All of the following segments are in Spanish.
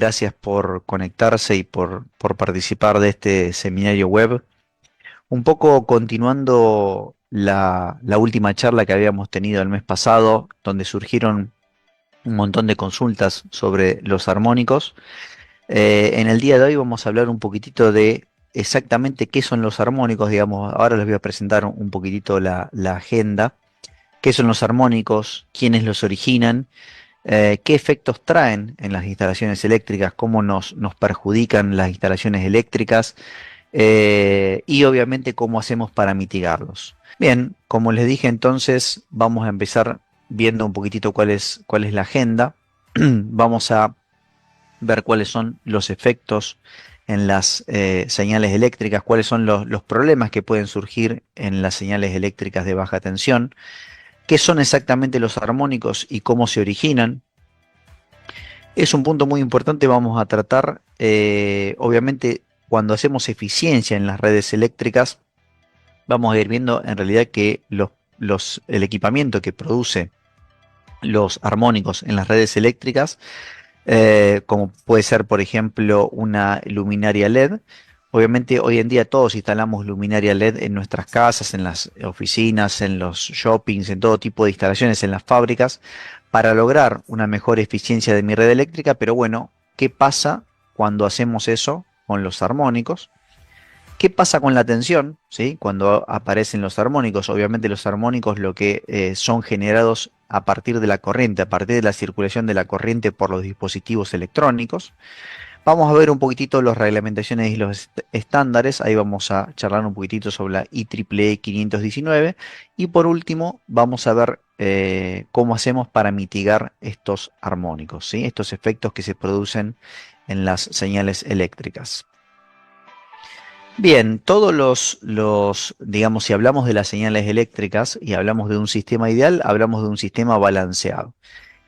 Gracias por conectarse y por participar de este seminario web. Un poco continuando la última charla que habíamos tenido el mes pasado, donde surgieron un montón de consultas sobre los armónicos. En el día de hoy vamos a hablar un poquitito de exactamente qué son los armónicos, digamos, ahora les voy a presentar un poquitito la agenda, qué son los armónicos, quiénes los originan, qué efectos traen en las instalaciones eléctricas, cómo nos perjudican las instalaciones eléctricas y obviamente cómo hacemos para mitigarlos. Bien, como les dije entonces, vamos a empezar viendo un poquitito cuál es la agenda. Vamos a ver cuáles son los efectos en las señales eléctricas, cuáles son los problemas que pueden surgir en las señales eléctricas de baja tensión, qué son exactamente los armónicos y cómo se originan. Es un punto muy importante, vamos a tratar, obviamente, cuando hacemos eficiencia en las redes eléctricas, vamos a ir viendo en realidad que el equipamiento que produce los armónicos en las redes eléctricas, como puede ser, por ejemplo, una luminaria LED. Obviamente, hoy en día todos instalamos luminaria LED en nuestras casas, en las oficinas, en los shoppings, en todo tipo de instalaciones, en las fábricas, para lograr una mejor eficiencia de mi red eléctrica. Pero bueno, ¿qué pasa cuando hacemos eso con los armónicos? ¿Qué pasa con la tensión? ¿Sí? Cuando aparecen los armónicos, obviamente los armónicos lo que son generados a partir de la corriente, a partir de la circulación de la corriente por los dispositivos electrónicos. Vamos a ver un poquitito las reglamentaciones y los estándares. Ahí vamos a charlar un poquitito sobre la IEEE 519. Y por último, vamos a ver cómo hacemos para mitigar estos armónicos, ¿sí? Estos efectos que se producen en las señales eléctricas. Bien, digamos, si hablamos de las señales eléctricas y hablamos de un sistema ideal, hablamos de un sistema balanceado.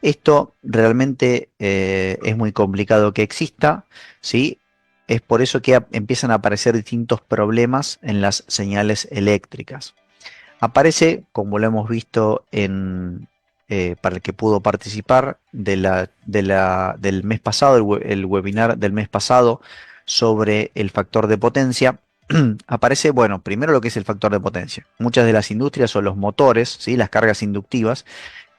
Esto realmente es muy complicado que exista, ¿sí? Es por eso que empiezan a aparecer distintos problemas en las señales eléctricas. Aparece, como lo hemos visto para el que pudo participar del mes pasado, el webinar del mes pasado sobre el factor de potencia. Aparece, bueno, primero lo que es el factor de potencia. Muchas de las industrias o los motores, ¿sí? Las cargas inductivas,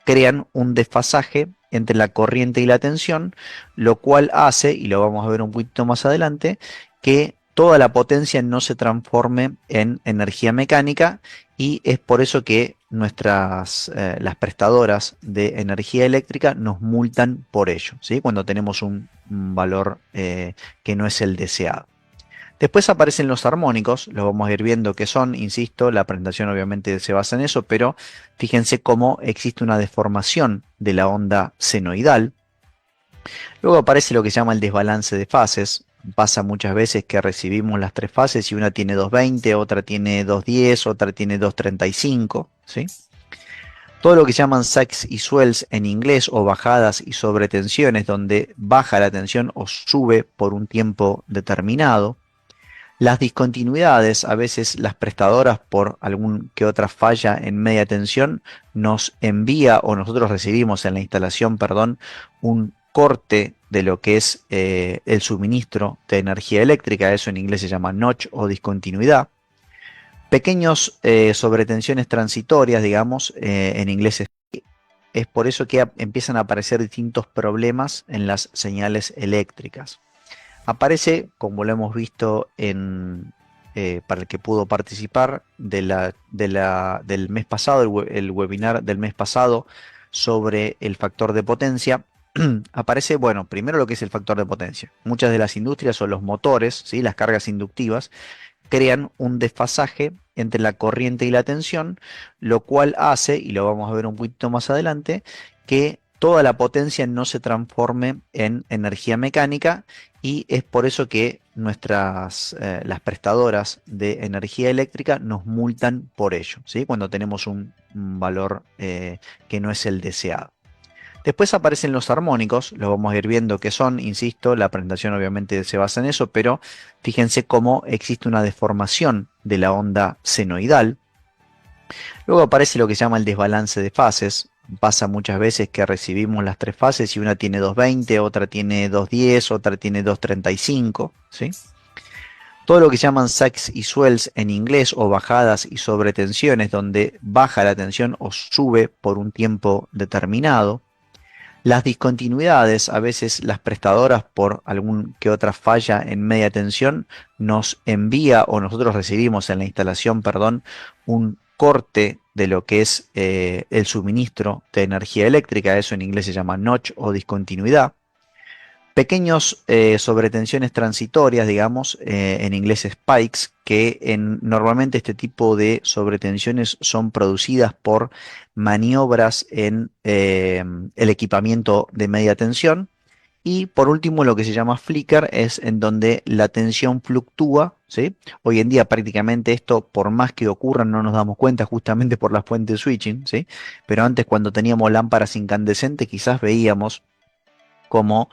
crean un desfasaje entre la corriente y la tensión, lo cual hace, y lo vamos a ver un poquito más adelante, que toda la potencia no se transforme en energía mecánica, y es por eso que las prestadoras de energía eléctrica nos multan por ello, ¿sí? Cuando tenemos un valor que no es el deseado. Después aparecen los armónicos, los vamos a ir viendo qué son, insisto, la presentación obviamente se basa en eso, pero fíjense cómo existe una deformación de la onda senoidal. Luego aparece lo que se llama el desbalance de fases. Pasa muchas veces que recibimos las tres fases y una tiene 220, otra tiene 210, otra tiene 235, ¿sí? Todo lo que se llaman sags y swells en inglés, o bajadas y sobretensiones, donde baja la tensión o sube por un tiempo determinado. Las discontinuidades, a veces las prestadoras por algún que otra falla en media tensión nos envía, o nosotros recibimos en la instalación, perdón, un corte de lo que es el suministro de energía eléctrica. Eso en inglés se llama notch o discontinuidad. Pequeños sobretensiones transitorias, digamos, en inglés es por eso que empiezan a aparecer distintos problemas en las señales eléctricas. Aparece, como lo hemos visto para el que pudo participar del mes pasado, el webinar del mes pasado sobre el factor de potencia. Aparece, bueno, primero lo que es el factor de potencia. Muchas de las industrias o los motores, ¿sí? Las cargas inductivas, crean un desfasaje entre la corriente y la tensión, lo cual hace, y lo vamos a ver un poquito más adelante, que toda la potencia no se transforme en energía mecánica, y es por eso que las prestadoras de energía eléctrica nos multan por ello, ¿sí? Cuando tenemos un valor que no es el deseado. Después aparecen los armónicos, los vamos a ir viendo qué son, insisto, la presentación obviamente se basa en eso, pero fíjense cómo existe una deformación de la onda senoidal. Luego aparece lo que se llama el desbalance de fases. Pasa muchas veces que recibimos las tres fases y una tiene 220, otra tiene 210, otra tiene 235, ¿sí? Todo lo que se llaman sags y swells en inglés o bajadas y sobretensiones, donde baja la tensión o sube por un tiempo determinado. Las discontinuidades, a veces las prestadoras por algún que otra falla en media tensión nos envía o nosotros recibimos en la instalación, perdón, un corte de lo que es el suministro de energía eléctrica, eso en inglés se llama notch o discontinuidad. Pequeños sobretensiones transitorias, digamos, en inglés spikes, que normalmente este tipo de sobretensiones son producidas por maniobras en el equipamiento de media tensión. Y por último, lo que se llama flicker es en donde la tensión fluctúa, ¿sí? Hoy en día prácticamente esto, por más que ocurra, no nos damos cuenta justamente por la fuente switching, ¿sí? Pero antes cuando teníamos lámparas incandescentes quizás veíamos cómo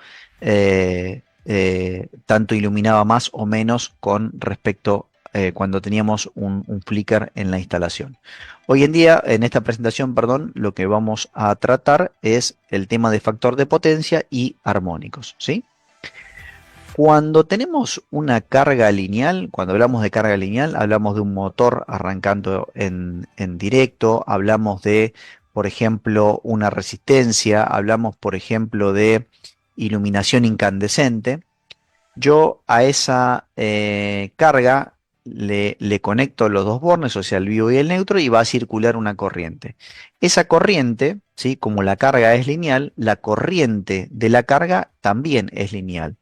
tanto iluminaba más o menos con respecto cuando teníamos un flicker en la instalación. Hoy en día, en esta presentación, perdón, lo que vamos a tratar es el tema de factor de potencia y armónicos, ¿sí? Cuando tenemos una carga lineal, cuando hablamos de carga lineal, hablamos de un motor arrancando en directo, hablamos de, por ejemplo, una resistencia, hablamos, por ejemplo, de iluminación incandescente. Yo a esa carga le conecto los dos bornes, o sea, el vivo y el neutro, y va a circular una corriente. Esa corriente, ¿sí? Como la carga es lineal, la corriente de la carga también es lineal.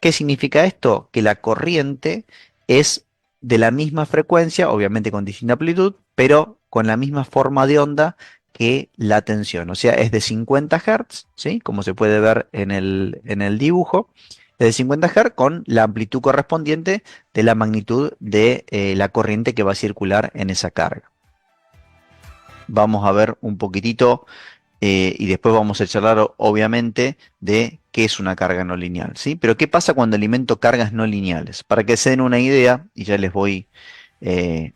¿Qué significa esto? Que la corriente es de la misma frecuencia, obviamente con distinta amplitud, pero con la misma forma de onda que la tensión. O sea, es de 50 Hz, ¿sí? Como se puede ver en el dibujo de 50 Hz con la amplitud correspondiente de la magnitud de la corriente que va a circular en esa carga. Vamos a ver un poquitito y después vamos a charlar obviamente de qué es una carga no lineal, ¿sí? Pero ¿qué pasa cuando alimento cargas no lineales? Para que se den una idea, y ya les voy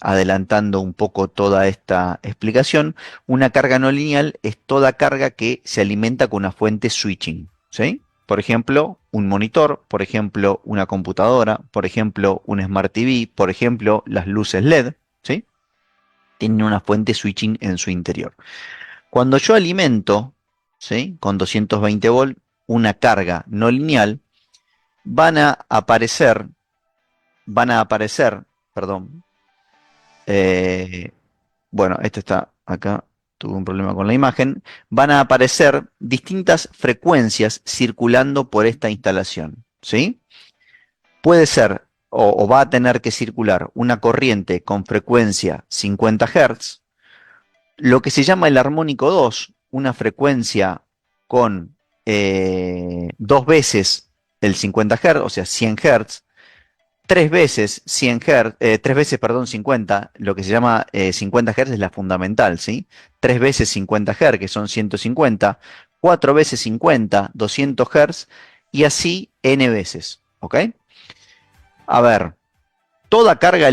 adelantando un poco toda esta explicación, una carga no lineal es toda carga que se alimenta con una fuente switching, ¿sí? Por ejemplo, un monitor, por ejemplo, una computadora, por ejemplo, un Smart TV, por ejemplo, las luces LED, ¿sí? Tienen una fuente switching en su interior. Cuando yo alimento, ¿sí? Con 220 volt una carga no lineal, van a aparecer, perdón, eh, bueno, este está acá, tuve un problema con la imagen, van a aparecer distintas frecuencias circulando por esta instalación, ¿sí? Puede ser o va a tener que circular una corriente con frecuencia 50 Hz, lo que se llama el armónico 2, una frecuencia con dos veces el 50 Hz, o sea, 100 Hz, tres veces 100 Hz, tres veces, perdón, 50, lo que se llama 50 Hz es la fundamental, ¿sí? Tres veces 50 Hz, que son 150, cuatro veces 50, 200 Hz, y así n veces, ¿ok? A ver, toda carga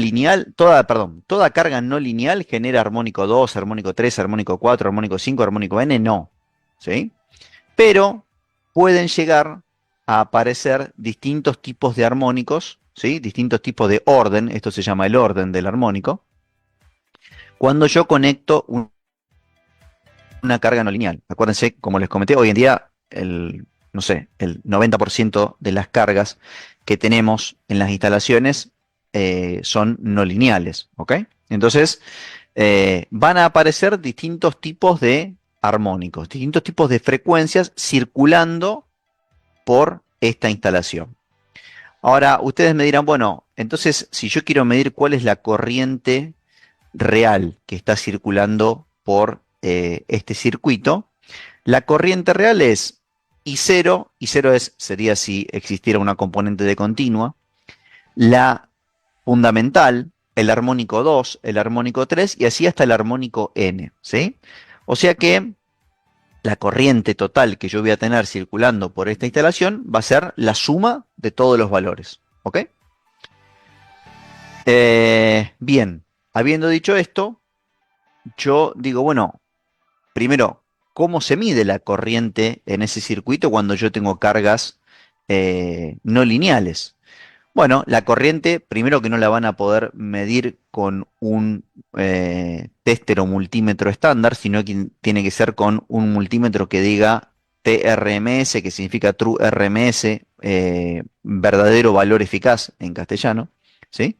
no lineal genera armónico 2, armónico 3, armónico 4, armónico 5, armónico n, no, ¿sí? Pero pueden llegar a aparecer distintos tipos de armónicos, ¿sí? Distintos tipos de orden, esto se llama el orden del armónico, cuando yo conecto una carga no lineal. Acuérdense, como les comenté, hoy en día no sé, el 90% de las cargas que tenemos en las instalaciones son no lineales, ¿ok? Entonces, van a aparecer distintos tipos de armónicos, distintos tipos de frecuencias circulando por esta instalación. Ahora, ustedes me dirán, bueno, entonces, si yo quiero medir cuál es la corriente real que está circulando por este circuito, la corriente real es I0, I0 sería si existiera una componente de continua, la fundamental, el armónico 2, el armónico 3 y así hasta el armónico n, ¿sí? O sea que la corriente total que yo voy a tener circulando por esta instalación va a ser la suma de todos los valores, ¿ok? Bien, habiendo dicho esto, yo digo, bueno, primero, ¿cómo se mide la corriente en ese circuito cuando yo tengo cargas no lineales? Bueno, la corriente, primero que no la van a poder medir con un tester o multímetro estándar, sino que tiene que ser con un multímetro que diga TRMS, que significa True RMS, verdadero valor eficaz en castellano, ¿sí?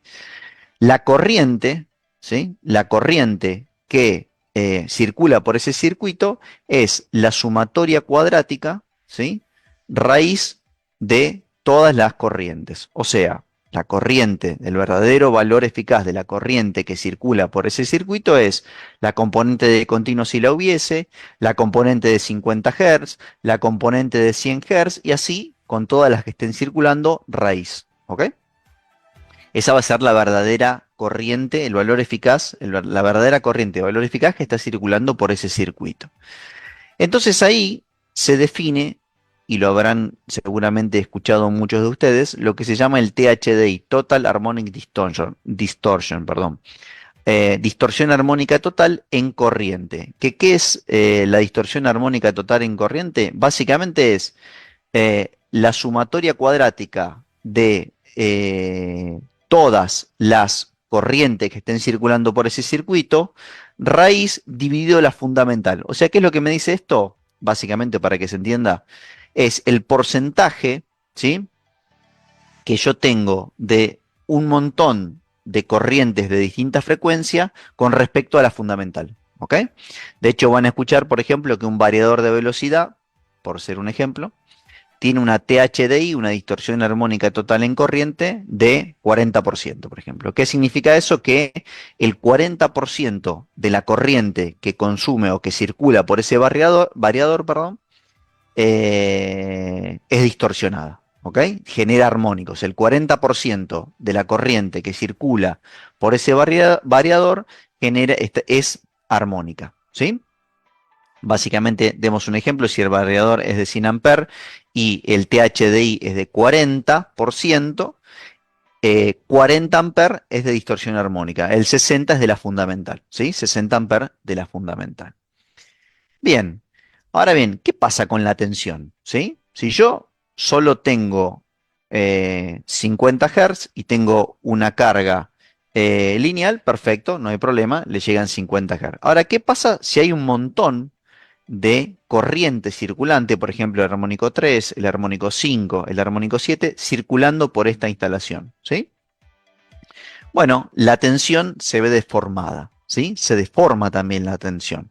La corriente, ¿sí? La corriente que circula por ese circuito es la sumatoria cuadrática, ¿sí? Raíz de todas las corrientes. O sea, la corriente, el verdadero valor eficaz de la corriente que circula por ese circuito es la componente de continuo si la hubiese, la componente de 50 Hz, la componente de 100 Hz y así con todas las que estén circulando raíz. ¿Ok? Esa va a ser la verdadera corriente, el valor eficaz, la verdadera corriente de valor eficaz que está circulando por ese circuito. Entonces ahí se define, y lo habrán seguramente escuchado muchos de ustedes, lo que se llama el THDI, Total Harmonic Distortion, perdón. Distorsión armónica total en corriente. ¿Qué es la distorsión armónica total en corriente? Básicamente es la sumatoria cuadrática de todas las corrientes que estén circulando por ese circuito, raíz dividido la fundamental. O sea, ¿qué es lo que me dice esto? Básicamente, para que se entienda, es el porcentaje, ¿sí? Que yo tengo de un montón de corrientes de distinta frecuencia con respecto a la fundamental. ¿Ok? De hecho, van a escuchar, por ejemplo, que un variador de velocidad, por ser un ejemplo, tiene una THDI, una distorsión armónica total en corriente de 40%, por ejemplo. ¿Qué significa eso? Que el 40% de la corriente que consume o que circula por ese variador, perdón, es distorsionada. ¿Ok? Genera armónicos. El 40% de la corriente que circula por ese variador es armónica. ¿Sí? Básicamente, demos un ejemplo, si el variador es de 100 amperes y el THDI es de 40%, 40 amperes es de distorsión armónica, el 60 es de la fundamental, ¿sí? 60 amperes de la fundamental. Bien, ahora bien, ¿qué pasa con la tensión? ¿Sí? Si yo solo tengo 50 Hz y tengo una carga lineal, perfecto, no hay problema, le llegan 50 Hz. Ahora, ¿qué pasa si hay un montón de corriente circulante, por ejemplo, el armónico 3, el armónico 5, el armónico 7, circulando por esta instalación? ¿Sí? Bueno, la tensión se ve deformada, ¿sí? Se deforma también la tensión.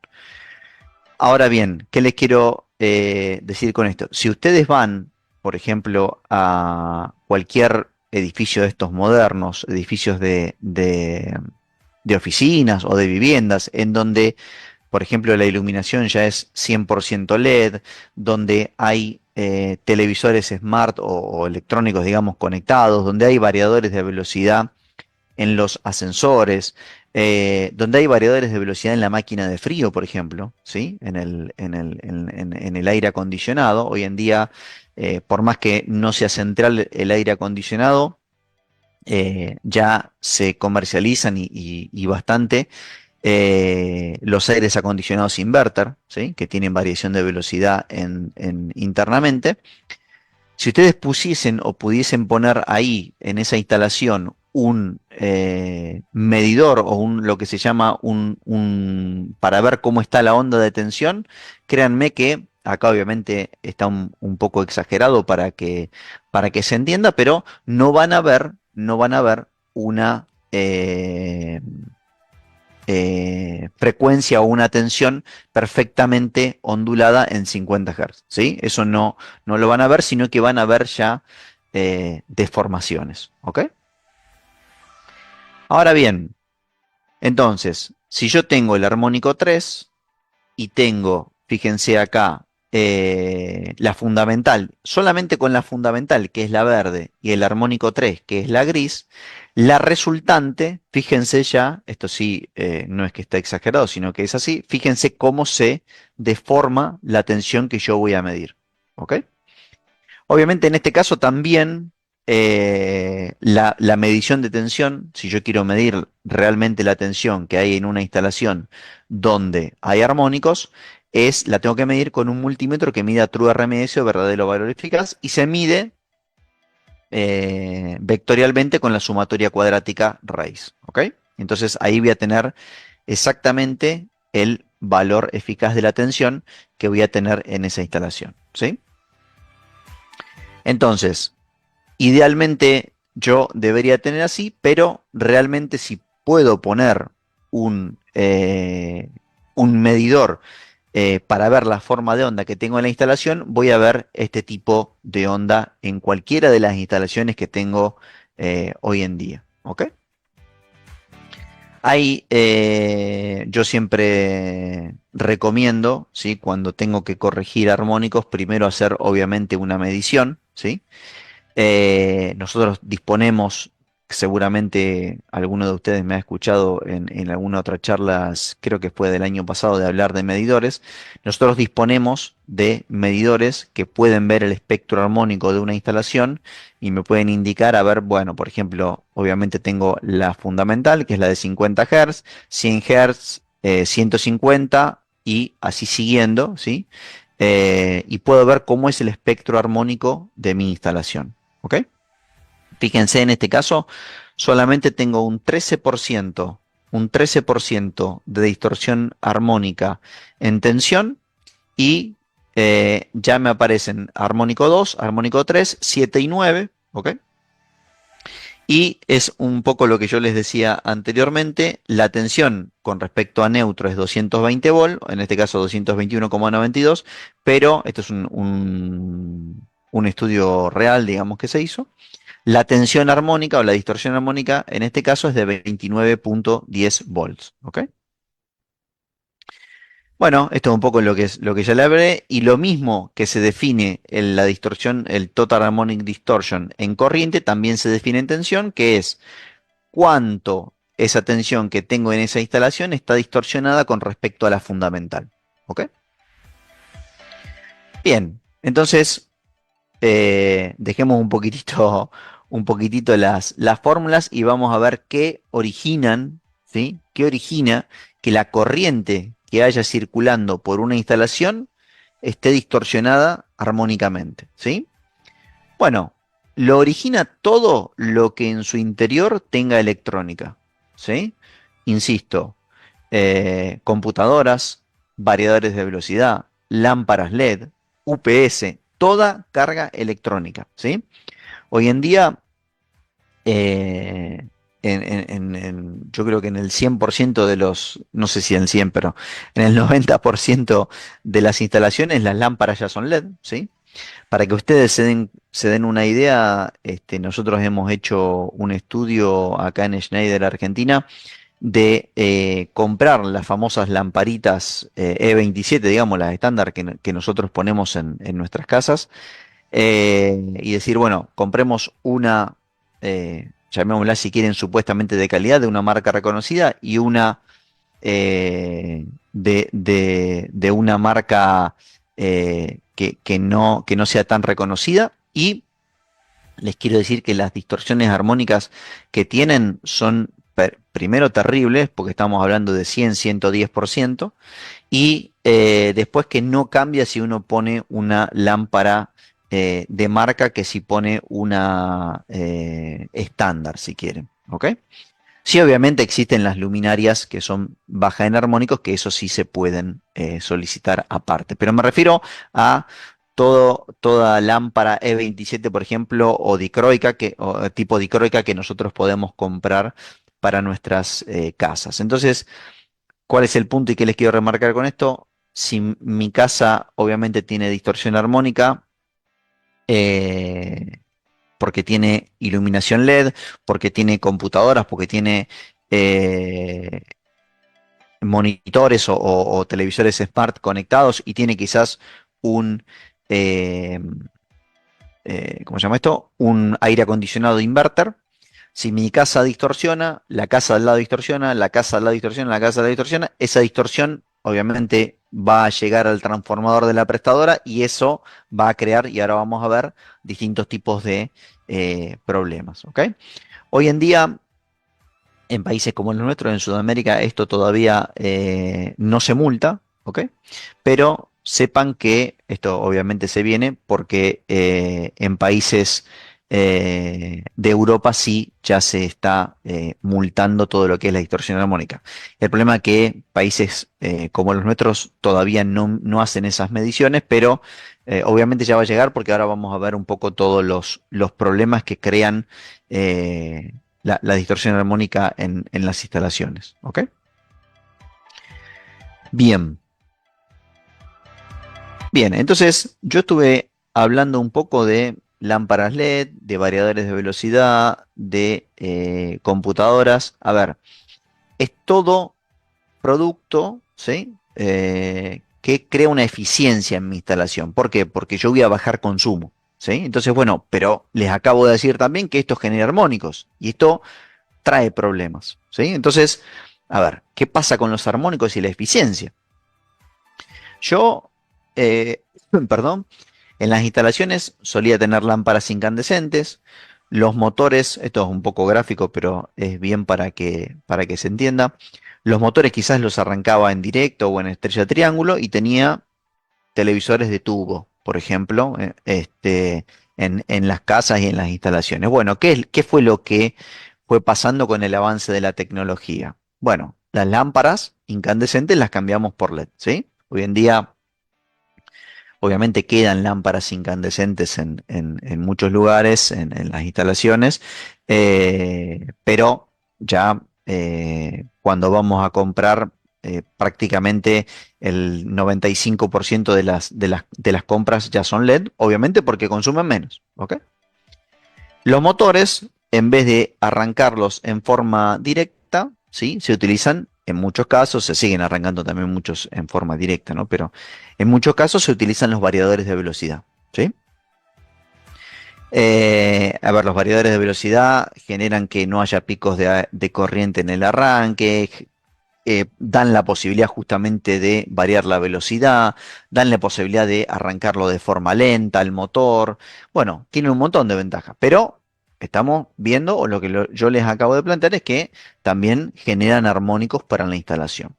Ahora bien, ¿qué les quiero decir con esto? Si ustedes van, por ejemplo, a cualquier edificio de estos modernos, edificios de oficinas o de viviendas, en donde, por ejemplo, la iluminación ya es 100% LED, donde hay televisores smart o electrónicos, digamos, conectados, donde hay variadores de velocidad en los ascensores, donde hay variadores de velocidad en la máquina de frío, por ejemplo, ¿sí? En el aire acondicionado. Hoy en día, por más que no sea central el aire acondicionado, ya se comercializan y bastante los aires acondicionados inverter, ¿sí? Que tienen variación de velocidad internamente. Si ustedes pusiesen o pudiesen poner ahí en esa instalación un medidor o lo que se llama para ver cómo está la onda de tensión, créanme que acá obviamente está un poco exagerado para que se entienda, pero no van a ver una frecuencia o una tensión perfectamente ondulada en 50 Hz, ¿sí? Eso no lo van a ver, sino que van a ver ya deformaciones, ¿ok? Ahora bien, entonces, si yo tengo el armónico 3 y tengo, fíjense acá, la fundamental, solamente con la fundamental, que es la verde, y el armónico 3, que es la gris, la resultante, fíjense ya, esto sí, no es que está exagerado, sino que es así, fíjense cómo se deforma la tensión que yo voy a medir. ¿Ok? Obviamente en este caso también la medición de tensión, si yo quiero medir realmente la tensión que hay en una instalación donde hay armónicos, la tengo que medir con un multímetro que mida True RMS o verdadero valor eficaz y se mide vectorialmente con la sumatoria cuadrática raíz. ¿Ok? Entonces ahí voy a tener exactamente el valor eficaz de la tensión que voy a tener en esa instalación. ¿Sí? Entonces, idealmente yo debería tener así, pero realmente si puedo poner un medidor para ver la forma de onda que tengo en la instalación, voy a ver este tipo de onda en cualquiera de las instalaciones que tengo hoy en día. ¿Ok? Yo siempre recomiendo, ¿sí? Cuando tengo que corregir armónicos, primero hacer obviamente una medición, ¿sí? Nosotros disponemos, seguramente alguno de ustedes me ha escuchado en alguna otra charla, creo que fue del año pasado, de hablar de medidores. Nosotros disponemos de medidores que pueden ver el espectro armónico de una instalación y me pueden indicar, a ver, bueno, por ejemplo, obviamente tengo la fundamental, que es la de 50 Hz, 100 Hz, 150 y así siguiendo, ¿sí? Y puedo ver cómo es el espectro armónico de mi instalación. ¿Ok? Fíjense, en este caso solamente tengo un 13% de distorsión armónica en tensión y ya me aparecen armónico 2, armónico 3, 7 y 9. ¿Ok? Y es un poco lo que yo les decía anteriormente, la tensión con respecto a neutro es 220 volt, en este caso 221,92, pero esto es un estudio real, digamos, que se hizo. La tensión armónica o la distorsión armónica en este caso es de 29,10 volts. ¿Ok? Bueno, esto es un poco lo que ya le hablé. Y lo mismo que se define en la distorsión, el Total Harmonic Distortion en corriente, también se define en tensión, que es cuánto esa tensión que tengo en esa instalación está distorsionada con respecto a la fundamental. ¿Ok? Bien, entonces dejemos un poquitito las fórmulas y vamos a ver qué originan, ¿sí? ¿Qué origina que la corriente que haya circulando por una instalación esté distorsionada armónicamente, ¿sí? Bueno, lo origina todo lo que en su interior tenga electrónica, ¿sí? Insisto, computadoras, variadores de velocidad, lámparas LED, UPS, toda carga electrónica, ¿sí? Hoy en día, eh, yo creo que en el 100% de los, no sé si en el 100, pero en el 90% de las instalaciones las lámparas ya son LED, ¿sí? Para que ustedes se den una idea, nosotros hemos hecho un estudio acá en Schneider, Argentina, de comprar las famosas lamparitas E27, digamos, las estándar que nosotros ponemos en nuestras casas, y decir, bueno, compremos una, llamémosla si quieren, supuestamente de calidad, de una marca reconocida, y una de una marca que no sea tan reconocida. Y les quiero decir que las distorsiones armónicas que tienen son primero terribles, porque estamos hablando de 100, 110%, y después que no cambia si uno pone una lámpara de marca que si pone una estándar, si quieren. ¿Ok? Sí, obviamente existen las luminarias que son baja en armónicos, que eso sí se pueden solicitar aparte. Pero me refiero a toda lámpara E27, por ejemplo, o dicroica, o tipo dicroica que nosotros podemos comprar para nuestras casas. Entonces, ¿cuál es el punto y qué les quiero remarcar con esto? Si mi casa obviamente tiene distorsión armónica, eh, porque tiene iluminación LED, porque tiene computadoras, porque tiene eh, monitores o televisores smart conectados y tiene quizás un, eh, ¿cómo se llama esto? Un aire acondicionado inverter. Si mi casa distorsiona, la casa al lado distorsiona, la casa al lado distorsiona, la casa al lado distorsiona, esa distorsión obviamente va a llegar al transformador de la prestadora y eso va a crear, y ahora vamos a ver, distintos tipos de problemas. ¿Ok? Hoy en día, en países como el nuestro, en Sudamérica, esto todavía no se multa, ¿ok? Pero sepan que esto obviamente se viene porque en países de Europa sí ya se está multando todo lo que es la distorsión armónica. El problema es que países como los nuestros todavía no hacen esas mediciones, pero obviamente ya va a llegar porque ahora vamos a ver un poco todos los problemas que crean la distorsión armónica en las instalaciones. ¿Ok? Bien, bien, entonces yo estuve hablando un poco de lámparas LED, de variadores de velocidad, de computadoras. A ver, es todo producto, ¿sí? Que crea una eficiencia en mi instalación. ¿Por qué? Porque yo voy a bajar consumo, ¿sí? Entonces, bueno, pero les acabo de decir también que esto genera armónicos y esto trae problemas, ¿sí? Entonces, a ver, ¿qué pasa con los armónicos y la eficiencia? Yo, eh, perdón, en las instalaciones solía tener lámparas incandescentes. Los motores, esto es un poco gráfico, pero es bien para que se entienda. Los motores quizás los arrancaba en directo o en estrella triángulo y tenía televisores de tubo, por ejemplo, en las casas y en las instalaciones. Bueno, ¿qué fue lo que fue pasando con el avance de la tecnología? Bueno, las lámparas incandescentes las cambiamos por LED, ¿sí? Hoy en día obviamente quedan lámparas incandescentes en muchos lugares, en las instalaciones, pero ya cuando vamos a comprar, prácticamente el 95% de las compras ya son LED, obviamente porque consumen menos. ¿Ok? Los motores, en vez de arrancarlos en forma directa, ¿sí? Se utilizan en muchos casos, se siguen arrancando también muchos en forma directa, ¿no? Pero en muchos casos se utilizan los variadores de velocidad, ¿sí? A ver, los variadores de velocidad generan que no haya picos de corriente en el arranque, dan la posibilidad justamente de variar la velocidad, dan la posibilidad de arrancarlo de forma lenta, el motor. Bueno, tiene un montón de ventajas, pero estamos viendo, o lo que yo les acabo de plantear es que también generan armónicos para la instalación.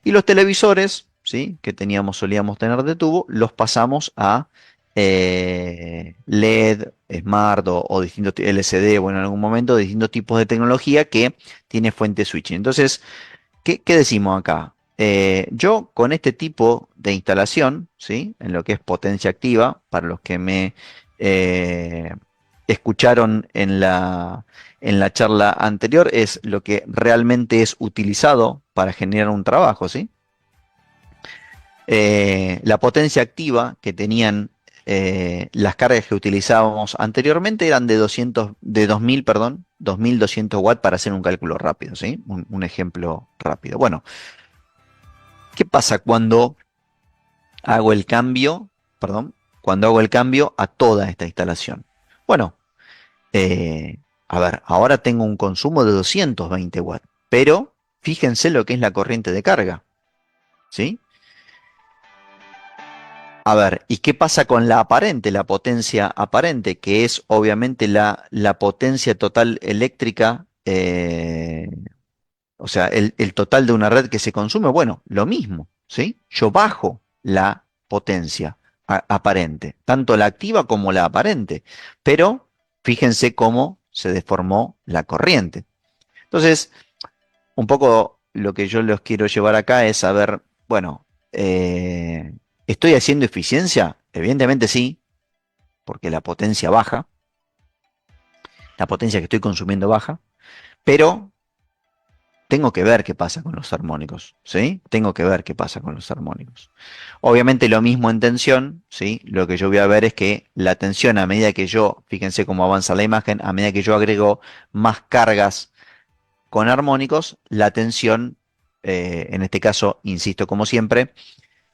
Y los televisores, ¿sí? Que solíamos tener de tubo, los pasamos a LED, Smart o distintos LCD, bueno, en algún momento distintos tipos de tecnología que tiene fuente switching. Entonces, ¿qué decimos acá? Yo con este tipo de instalación, ¿sí? En lo que es potencia activa, para los que me eh, escucharon en la charla anterior, es lo que realmente es utilizado para generar un trabajo, ¿sí? La potencia activa que tenían las cargas que utilizábamos anteriormente eran de 2000, perdón, 2200 watts para hacer un cálculo rápido, ¿sí? Un ejemplo rápido. Bueno, ¿qué pasa cuando hago el cambio, perdón, cuando hago el cambio a toda esta instalación? Bueno, a ver, ahora tengo un consumo de 220 watts, pero fíjense lo que es la corriente de carga, ¿sí? A ver, ¿y qué pasa con la aparente, la potencia aparente, que es obviamente la potencia total eléctrica, o sea, el total de una red que se consume? Bueno, lo mismo, ¿sí? Yo bajo la potencia aparente, tanto la activa como la aparente, pero fíjense cómo se deformó la corriente. Entonces, un poco lo que yo los quiero llevar acá es saber, bueno, ¿estoy haciendo eficiencia? Evidentemente sí, porque la potencia baja, la potencia que estoy consumiendo baja, pero tengo que ver qué pasa con los armónicos, ¿sí? Tengo que ver qué pasa con los armónicos. Obviamente lo mismo en tensión, ¿sí? Lo que yo voy a ver es que la tensión a medida que yo, fíjense cómo avanza la imagen, a medida que yo agrego más cargas con armónicos, la tensión, en este caso, insisto como siempre,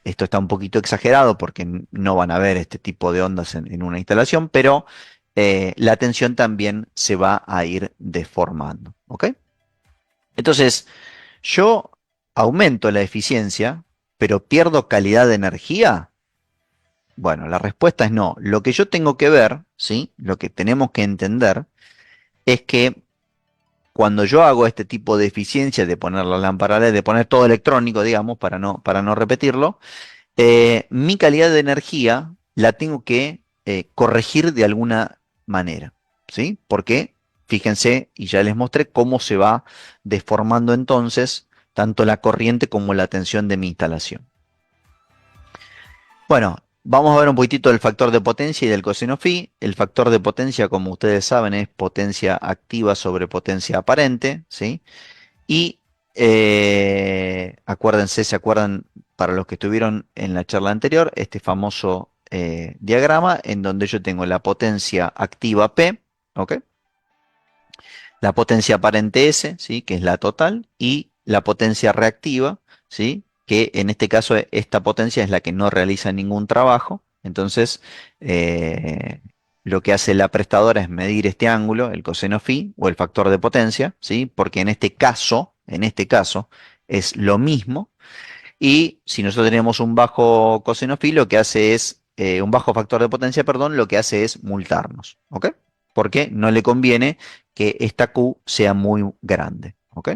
esto está un poquito exagerado porque no van a ver este tipo de ondas en una instalación, pero la tensión también se va a ir deformando, ¿ok? Entonces, yo aumento la eficiencia, pero pierdo calidad de energía. Bueno, la respuesta es no. Lo que yo tengo que ver, ¿sí? Lo que tenemos que entender es que cuando yo hago este tipo de eficiencia, de poner la lámpara LED, de poner todo electrónico, digamos, para no repetirlo, mi calidad de energía la tengo que corregir de alguna manera. ¿sí? Porque fíjense, y ya les mostré cómo se va deformando entonces tanto la corriente como la tensión de mi instalación. Bueno, vamos a ver un poquitito del factor de potencia y del coseno phi. El factor de potencia, como ustedes saben, es potencia activa sobre potencia aparente, ¿sí? Y acuérdense, se acuerdan, para los que estuvieron en la charla anterior, este famoso diagrama en donde yo tengo la potencia activa P, ¿ok? La potencia aparente S, ¿sí? Que es la total, y la potencia reactiva, ¿sí? Que en este caso esta potencia es la que no realiza ningún trabajo. Entonces, eh, lo que hace la prestadora es medir este ángulo, el coseno phi o el factor de potencia, ¿sí? Porque en este caso, es lo mismo. Y si nosotros tenemos un bajo coseno phi, lo que hace es, un bajo factor de potencia, perdón, lo que hace es multarnos, ¿ok? Porque no le conviene que esta Q sea muy grande, ¿ok?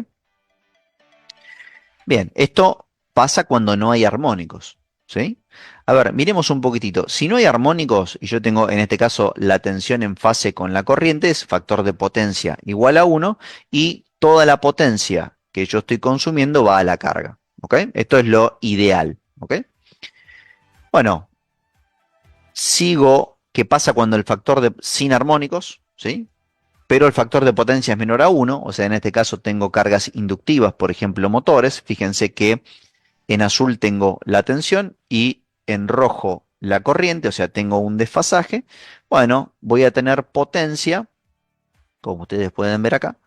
Bien, esto pasa cuando no hay armónicos, ¿sí? A ver, miremos un poquitito. Si no hay armónicos, y yo tengo en este caso la tensión en fase con la corriente, es factor de potencia igual a 1, y toda la potencia que yo estoy consumiendo va a la carga, ¿ok? Esto es lo ideal, ¿ok? Bueno, sigo, ¿qué pasa cuando el factor de sin armónicos, ¿sí? Pero el factor de potencia es menor a 1, o sea, en este caso tengo cargas inductivas, por ejemplo, motores. Fíjense que en azul tengo la tensión y en rojo la corriente, o sea, tengo un desfasaje. Bueno, voy a tener potencia, como ustedes pueden ver acá,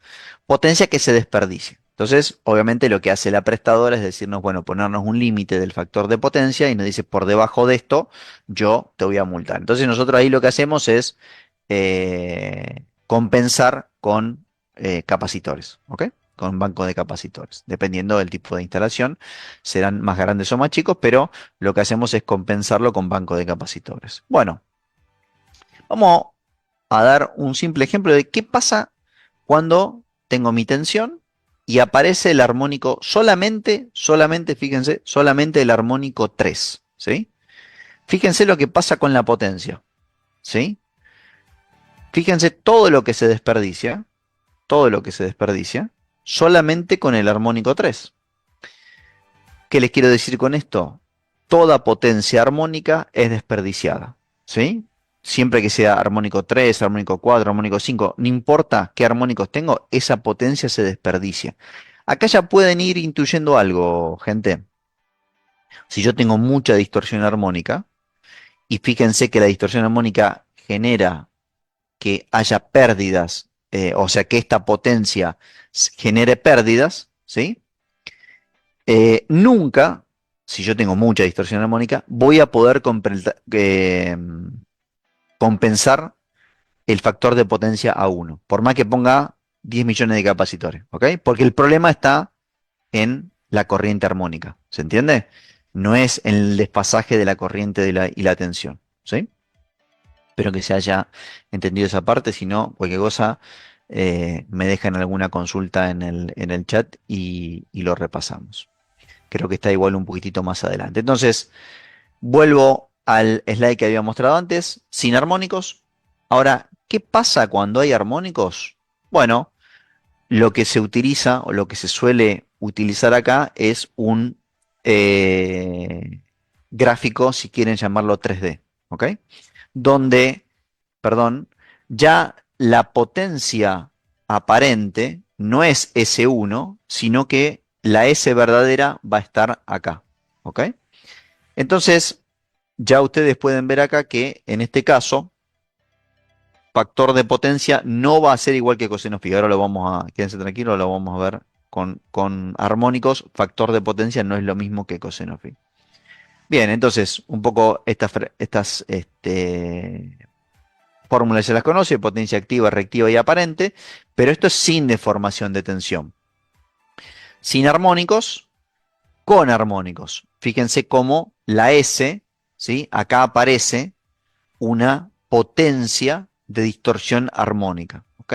potencia que se desperdicia. Entonces, obviamente lo que hace la prestadora es decirnos, bueno, ponernos un límite del factor de potencia y nos dice, por debajo de esto, yo te voy a multar. Entonces nosotros ahí lo que hacemos es compensar con capacitores, ¿ok? Con banco de capacitores. Dependiendo del tipo de instalación, serán más grandes o más chicos, pero lo que hacemos es compensarlo con banco de capacitores. Bueno, vamos a dar un simple ejemplo de qué pasa cuando tengo mi tensión y aparece el armónico solamente, fíjense, solamente el armónico 3, ¿sí? Fíjense lo que pasa con la potencia, ¿sí? Fíjense todo lo que se desperdicia, todo lo que se desperdicia, solamente con el armónico 3. ¿Qué les quiero decir con esto? Toda potencia armónica es desperdiciada, ¿sí? Siempre que sea armónico 3, armónico 4, armónico 5, no importa qué armónicos tengo, esa potencia se desperdicia. Acá ya pueden ir intuyendo algo, gente. Si yo tengo mucha distorsión armónica, y fíjense que la distorsión armónica genera que haya pérdidas, o sea, que esta potencia genere pérdidas, ¿sí? Nunca, si yo tengo mucha distorsión armónica, voy a poder compensar el factor de potencia a 1, por más que ponga 10 millones de capacitores, ¿ok? Porque el problema está en la corriente armónica, ¿se entiende? No es en el despasaje de la corriente y la tensión, ¿sí? Espero que se haya entendido esa parte, si no, cualquier cosa me dejan alguna consulta en el chat y lo repasamos. Creo que está igual un poquitito más adelante. Entonces, vuelvo al slide que había mostrado antes, sin armónicos. Ahora, ¿qué pasa cuando hay armónicos? Bueno, lo que se utiliza o lo que se suele utilizar acá es un gráfico, si quieren llamarlo 3D, ¿ok? Donde, perdón, ya la potencia aparente no es S1, sino que la S verdadera va a estar acá, ¿ok? Entonces, ya ustedes pueden ver acá que en este caso, factor de potencia no va a ser igual que coseno phi. Ahora lo vamos a, quédense tranquilos, lo vamos a ver con armónicos. Factor de potencia no es lo mismo que coseno phi. Bien, entonces, un poco estas fórmulas se las conoce, potencia activa, reactiva y aparente, pero esto es sin deformación de tensión. Sin armónicos, con armónicos. Fíjense cómo la S, ¿sí? Acá aparece una potencia de distorsión armónica, ¿ok?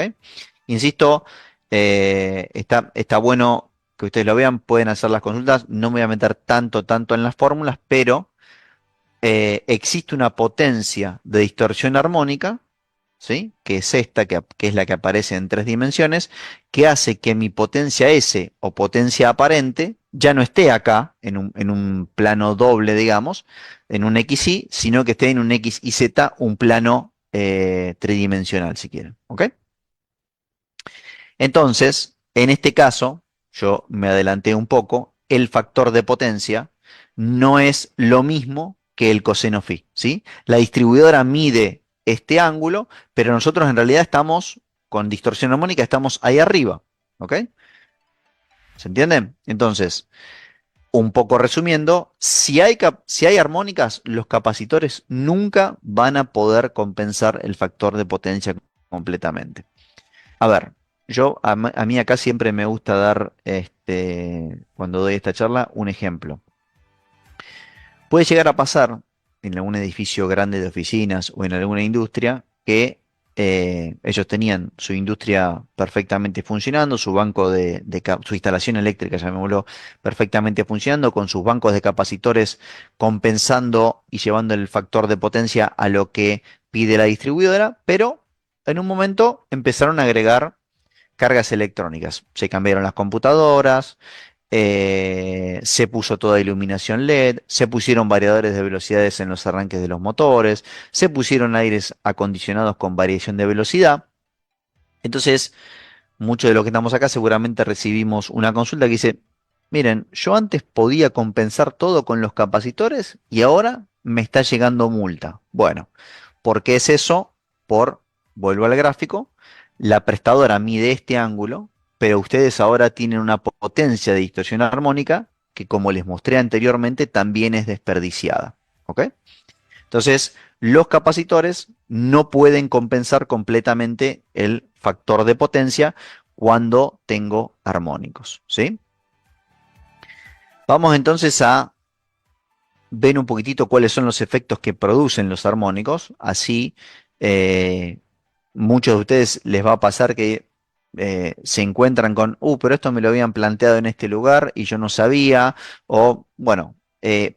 Insisto, está bueno que ustedes lo vean, pueden hacer las consultas, no me voy a meter tanto en las fórmulas, pero existe una potencia de distorsión armónica, ¿sí? Que es esta, que es la que aparece en 3 dimensiones, que hace que mi potencia S o potencia aparente ya no esté acá, en un plano doble, digamos, en un XY, sino que esté en un X y Z, un plano tridimensional, si quieren. ¿Ok? Entonces, en este caso, yo me adelanté un poco, el factor de potencia no es lo mismo que el coseno phi, ¿sí? La distribuidora mide este ángulo, pero nosotros en realidad estamos con distorsión armónica, estamos ahí arriba, ¿ok? ¿Se entiende? Entonces, un poco resumiendo, si hay armónicas, los capacitores nunca van a poder compensar el factor de potencia completamente. A ver, a mí acá siempre me gusta dar, cuando doy esta charla, un ejemplo. Puede llegar a pasar en algún edificio grande de oficinas o en alguna industria que ellos tenían su industria perfectamente funcionando, su banco su instalación eléctrica, llamémoslo, perfectamente funcionando, con sus bancos de capacitores compensando y llevando el factor de potencia a lo que pide la distribuidora, pero en un momento empezaron a agregar cargas electrónicas. Se cambiaron las computadoras, se puso toda iluminación LED, se pusieron variadores de velocidades en los arranques de los motores, se pusieron aires acondicionados con variación de velocidad. Entonces, muchos de los que estamos acá seguramente recibimos una consulta que dice, miren, yo antes podía compensar todo con los capacitores y ahora me está llegando multa. Bueno, ¿por qué es eso? Vuelvo al gráfico, la prestadora mide este ángulo, pero ustedes ahora tienen una potencia de distorsión armónica que, como les mostré anteriormente, también es desperdiciada. ¿Ok? Entonces, los capacitores no pueden compensar completamente el factor de potencia cuando tengo armónicos, ¿sí? Vamos entonces a ver un poquitito cuáles son los efectos que producen los armónicos. Así, eh, muchos de ustedes les va a pasar que se encuentran con, pero esto me lo habían planteado en este lugar y yo no sabía. O, bueno,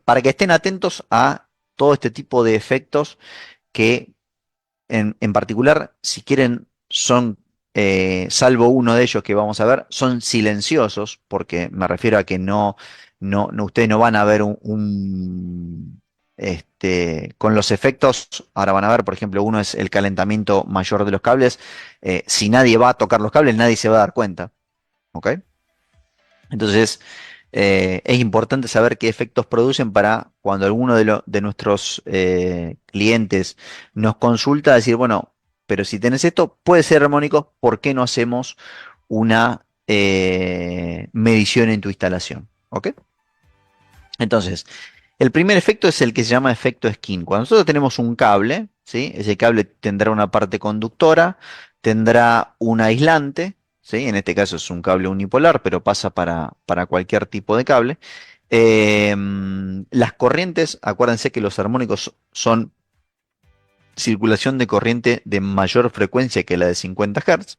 para que estén atentos a todo este tipo de efectos que en particular, si quieren, son, salvo uno de ellos que vamos a ver, son silenciosos, porque me refiero a que ustedes no van a ver con los efectos, ahora van a ver, por ejemplo, uno es el calentamiento mayor de los cables. Si nadie va a tocar los cables, nadie se va a dar cuenta, ¿ok? Entonces, es importante saber qué efectos producen para cuando alguno de nuestros clientes nos consulta, decir, bueno, pero si tenés esto, puede ser armónico, ¿por qué no hacemos una medición en tu instalación? ¿Ok? Entonces, el primer efecto es el que se llama efecto skin. Cuando nosotros tenemos un cable, ¿sí? Ese cable tendrá una parte conductora, tendrá un aislante, ¿sí? En este caso es un cable unipolar, pero pasa para cualquier tipo de cable. Las corrientes, acuérdense que los armónicos son circulación de corriente de mayor frecuencia que la de 50 Hz.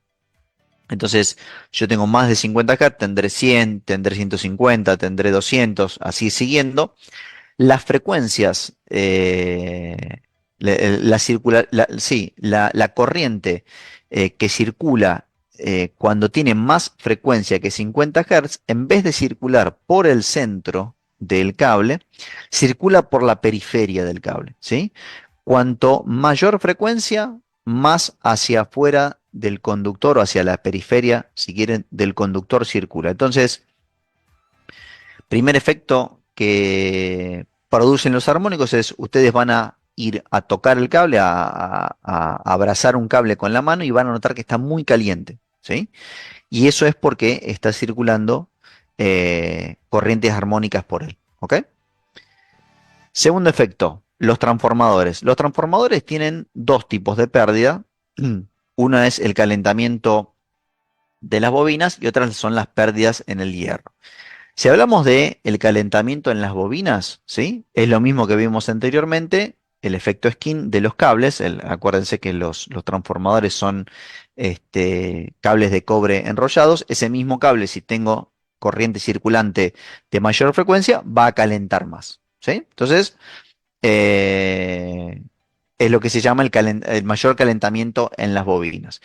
Entonces, yo tengo más de 50 Hz, tendré 100, tendré 150, tendré 200, así siguiendo. Las frecuencias, la corriente que circula cuando tiene más frecuencia que 50 Hz, en vez de circular por el centro del cable, circula por la periferia del cable, ¿sí? Cuanto mayor frecuencia, más hacia afuera del conductor o hacia la periferia, si quieren, del conductor circula. Entonces, primer efecto que producen los armónicos es ustedes van a ir a tocar el cable, a abrazar un cable con la mano y van a notar que está muy caliente, ¿sí? Y eso es porque está circulando corrientes armónicas por él, ¿ok? Segundo efecto, los transformadores. Los transformadores tienen dos tipos de pérdida. Una es el calentamiento de las bobinas y otras son las pérdidas en el hierro. Si hablamos de el calentamiento en las bobinas, ¿sí? Es lo mismo que vimos anteriormente, el efecto skin de los cables. Acuérdense que los transformadores son cables de cobre enrollados. Ese mismo cable, si tengo corriente circulante de mayor frecuencia, va a calentar más, ¿sí? Entonces, eh, Es lo que se llama el mayor calentamiento en las bobinas.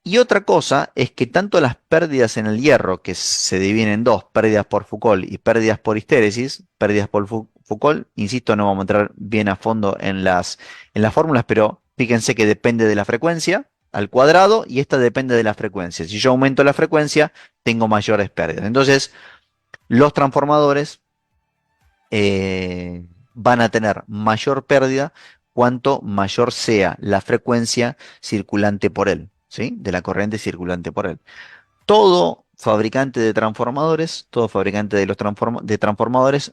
Y otra cosa es que tanto las pérdidas en el hierro, que se dividen en dos, pérdidas por Foucault y pérdidas por histéresis, pérdidas por Foucault, insisto, no vamos a entrar bien a fondo en las fórmulas, pero fíjense que depende de la frecuencia al cuadrado y esta depende de la frecuencia. Si yo aumento la frecuencia, tengo mayores pérdidas. Entonces, los transformadores van a tener mayor pérdida cuanto mayor sea la frecuencia circulante por él, ¿sí? De la corriente circulante por él. Todo fabricante de transformadores, todo fabricante de de transformadores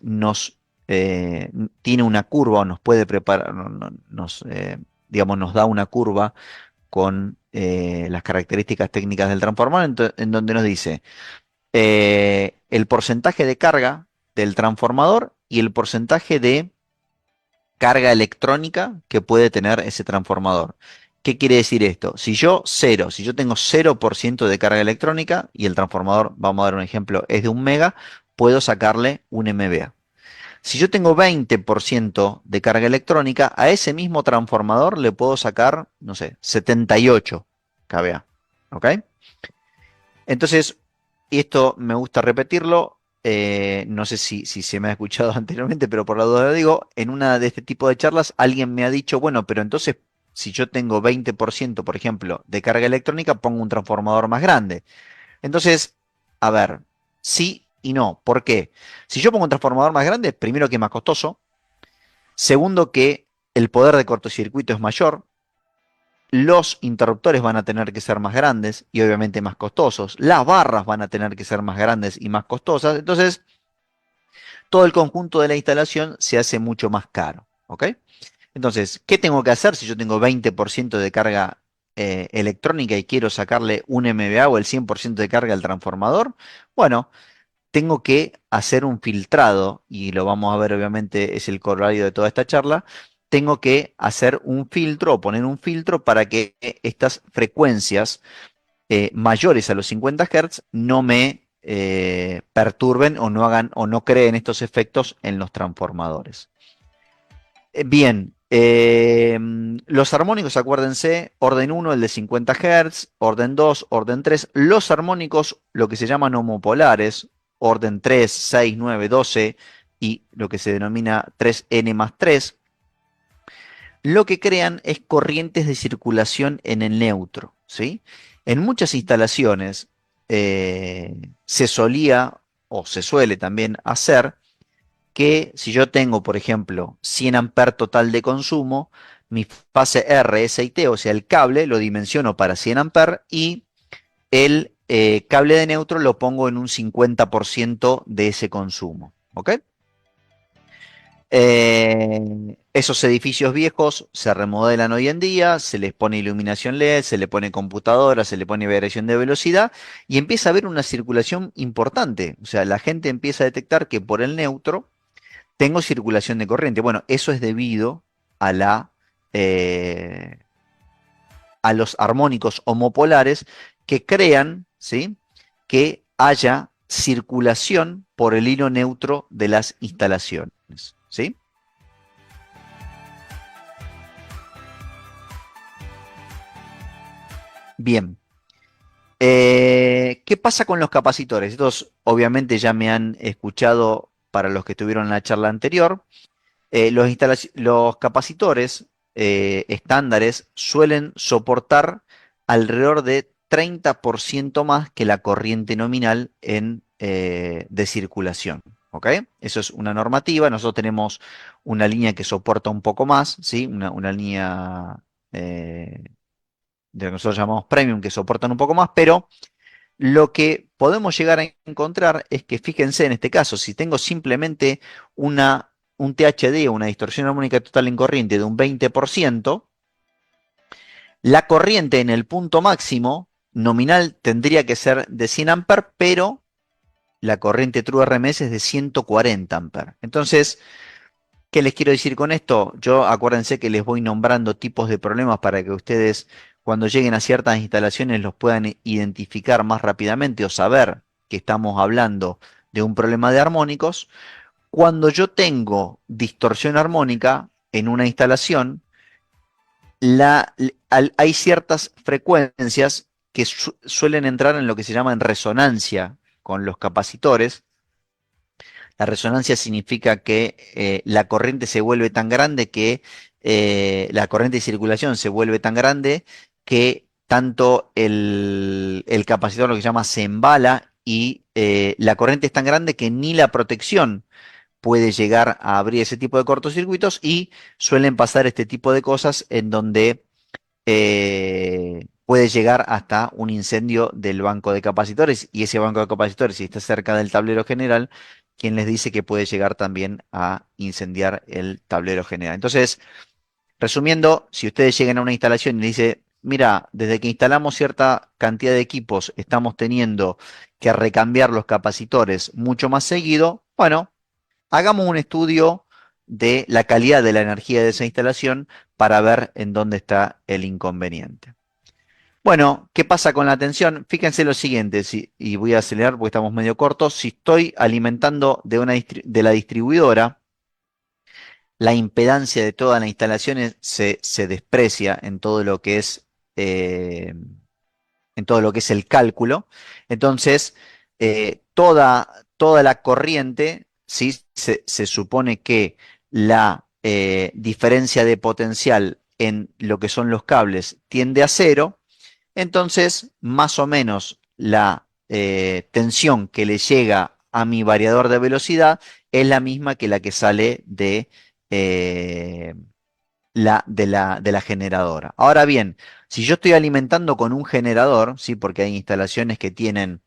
tiene una curva o nos puede preparar, digamos, nos da una curva con las características técnicas del transformador en donde nos dice el porcentaje de carga del transformador y el porcentaje de carga electrónica que puede tener ese transformador. ¿Qué quiere decir esto? Si yo tengo 0% de carga electrónica y el transformador, vamos a dar un ejemplo, es de 1 mega, puedo sacarle 1 MVA. Si yo tengo 20% de carga electrónica, a ese mismo transformador le puedo sacar, no sé, 78 kVA. ¿Ok? Entonces, y esto me gusta repetirlo, no sé si se me ha escuchado anteriormente, pero por la duda lo digo, en una de este tipo de charlas alguien me ha dicho, bueno, pero entonces si yo tengo 20%, por ejemplo, de carga electrónica, pongo un transformador más grande. Entonces, a ver, sí y no. ¿Por qué? Si yo pongo un transformador más grande, primero que es más costoso, segundo que el poder de cortocircuito es mayor, los interruptores van a tener que ser más grandes y obviamente más costosos. Las barras van a tener que ser más grandes y más costosas. Entonces, todo el conjunto de la instalación se hace mucho más caro. ¿Ok? Entonces, ¿qué tengo que hacer si yo tengo 20% de carga electrónica y quiero sacarle 1 MVA o el 100% de carga al transformador? Bueno, tengo que hacer un filtrado, y lo vamos a ver obviamente, es el corolario de toda esta charla. Tengo que hacer un filtro o poner un filtro para que estas frecuencias mayores a los 50 Hz no me perturben o no hagan o no creen estos efectos en los transformadores. Bien, los armónicos, acuérdense, orden 1, el de 50 Hz, orden 2, orden 3. Los armónicos, lo que se llaman homopolares, orden 3, 6, 9, 12 y lo que se denomina 3n+3, lo que crean es corrientes de circulación en el neutro, ¿sí? En muchas instalaciones se solía o se suele también hacer que si yo tengo, por ejemplo, 100 amperes total de consumo, mi fase R, S y T, o sea, el cable, lo dimensiono para 100 amperes y el cable de neutro lo pongo en un 50% de ese consumo. ¿Ok? Esos edificios viejos se remodelan hoy en día, se les pone iluminación LED, se le pone computadora, se le pone variación de velocidad y empieza a haber una circulación importante. O sea, la gente empieza a detectar que por el neutro tengo circulación de corriente. Bueno, eso es debido a eh, a los armónicos homopolares que crean, ¿sí? Que haya circulación por el hilo neutro de las instalaciones, ¿sí? Bien. ¿Qué pasa con los capacitores? Estos obviamente ya me han escuchado para los que estuvieron en la charla anterior. Los capacitores estándares suelen soportar alrededor de 30% más que la corriente nominal de circulación. ¿Ok? Eso es una normativa. Nosotros tenemos una línea que soporta un poco más, ¿sí? Una línea eh, de lo que nosotros llamamos premium que soportan un poco más, pero lo que podemos llegar a encontrar es que, fíjense en este caso, si tengo simplemente un THD, una distorsión armónica total en corriente de un 20%, la corriente en el punto máximo nominal tendría que ser de 100 amperes, pero la corriente true RMS es de 140 amperes. Entonces, ¿qué les quiero decir con esto? Yo acuérdense que les voy nombrando tipos de problemas para que ustedes cuando lleguen a ciertas instalaciones los puedan identificar más rápidamente o saber que estamos hablando de un problema de armónicos. Cuando yo tengo distorsión armónica en una instalación, hay ciertas frecuencias que suelen entrar en lo que se llama en resonancia con los capacitores. La resonancia significa que la corriente se vuelve tan grande que la corriente de circulación se vuelve tan grande que tanto el capacitor, lo que se llama, se embala y la corriente es tan grande que ni la protección puede llegar a abrir ese tipo de cortocircuitos y suelen pasar este tipo de cosas en donde puede llegar hasta un incendio del banco de capacitores y ese banco de capacitores, si está cerca del tablero general, quien les dice que puede llegar también a incendiar el tablero general. Entonces, resumiendo, si ustedes llegan a una instalación y dice, mira, desde que instalamos cierta cantidad de equipos estamos teniendo que recambiar los capacitores mucho más seguido, bueno, hagamos un estudio de la calidad de la energía de esa instalación para ver en dónde está el inconveniente. Bueno, ¿qué pasa con la tensión? Fíjense lo siguiente, y voy a acelerar porque estamos medio cortos. Si estoy alimentando de la distribuidora, la impedancia de toda la instalación se desprecia eh, en todo lo que es el cálculo. Entonces, toda la corriente, ¿sí? Se supone que la diferencia de potencial en lo que son los cables tiende a cero, entonces más o menos la tensión que le llega a mi variador de velocidad es la misma que la que sale eh, de la generadora. Ahora bien, si yo estoy alimentando con un generador, ¿sí? Porque hay instalaciones que tienen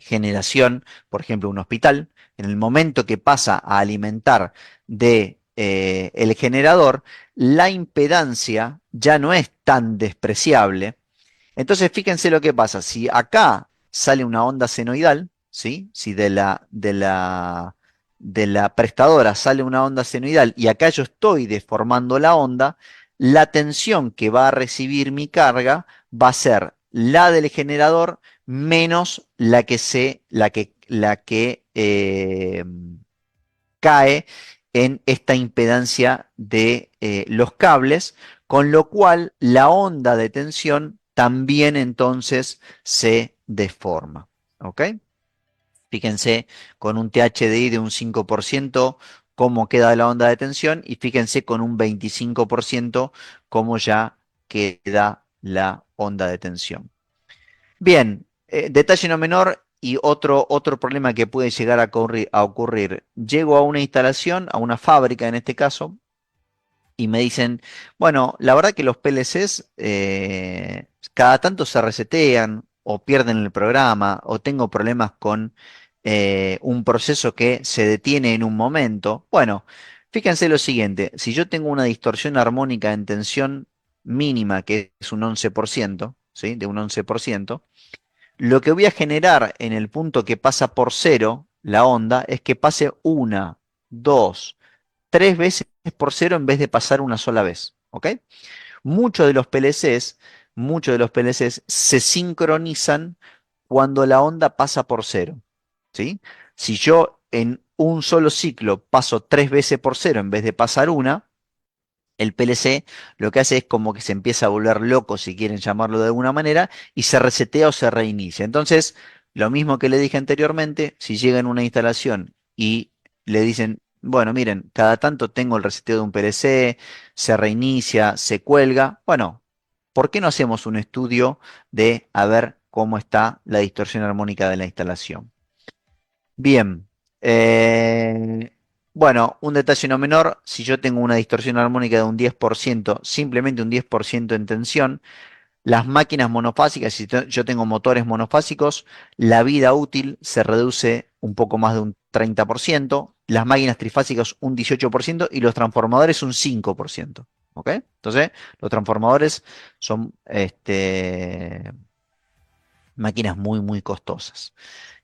generación, por ejemplo, un hospital, en el momento que pasa a alimentar el generador, la impedancia ya no es tan despreciable. Entonces, fíjense lo que pasa. Si acá sale una onda senoidal, ¿sí? Si de la prestadora sale una onda senoidal y acá yo estoy deformando la onda, la tensión que va a recibir mi carga va a ser la del generador menos la que cae en esta impedancia de los cables, con lo cual la onda de tensión también entonces se deforma. ¿Ok? Fíjense con un THDI de un 5% cómo queda la onda de tensión y fíjense con un 25% cómo ya queda la onda de tensión. Bien, detalle no menor y otro problema que puede llegar a ocurrir. Llego a una instalación, a una fábrica en este caso, y me dicen, bueno, la verdad que los PLCs cada tanto se resetean o pierden el programa o tengo problemas con un proceso que se detiene en un momento. Bueno, fíjense lo siguiente, si yo tengo una distorsión armónica en tensión mínima, que es un 11%, ¿sí? De un 11%, lo que voy a generar en el punto que pasa por cero, la onda, es que pase una, dos, tres veces por cero en vez de pasar una sola vez. ¿Ok? Muchos de los PLCs, muchos de los PLCs se sincronizan cuando la onda pasa por cero. ¿Sí? Si yo en un solo ciclo paso tres veces por cero en vez de pasar una, el PLC lo que hace es como que se empieza a volver loco, si quieren llamarlo de alguna manera, y se resetea o se reinicia. Entonces, lo mismo que le dije anteriormente, si llega en una instalación y le dicen, bueno, miren, cada tanto tengo el reseteo de un PLC, se reinicia, se cuelga, bueno, ¿por qué no hacemos un estudio de a ver cómo está la distorsión armónica de la instalación? Bien. Bueno, un detalle no menor, si yo tengo una distorsión armónica de un 10%, simplemente un 10% en tensión, las máquinas monofásicas, si yo tengo motores monofásicos, la vida útil se reduce un poco más de un 30%, las máquinas trifásicas un 18% y los transformadores un 5%. ¿Ok? Entonces, los transformadores son máquinas muy, muy costosas.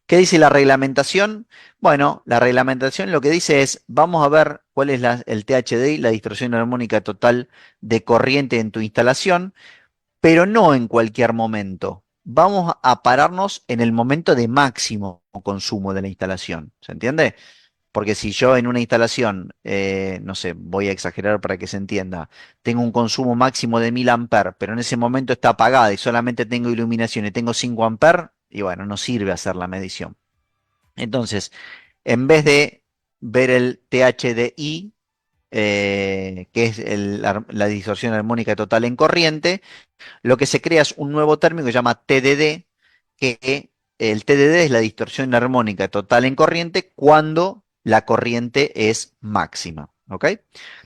¿Qué dice la reglamentación? Bueno, la reglamentación lo que dice es, vamos a ver cuál es el THDI, la distorsión armónica total de corriente en tu instalación, pero no en cualquier momento. Vamos a pararnos en el momento de máximo consumo de la instalación. ¿Se entiende? Porque si yo en una instalación, no sé, voy a exagerar para que se entienda, tengo un consumo máximo de 1000 amperes, pero en ese momento está apagada y solamente tengo iluminación y tengo 5 amperes, y bueno, no sirve hacer la medición. Entonces, en vez de ver el THDI, que es la distorsión armónica total en corriente, lo que se crea es un nuevo término que se llama TDD, que el TDD es la distorsión armónica total en corriente cuando la corriente es máxima. ¿Ok?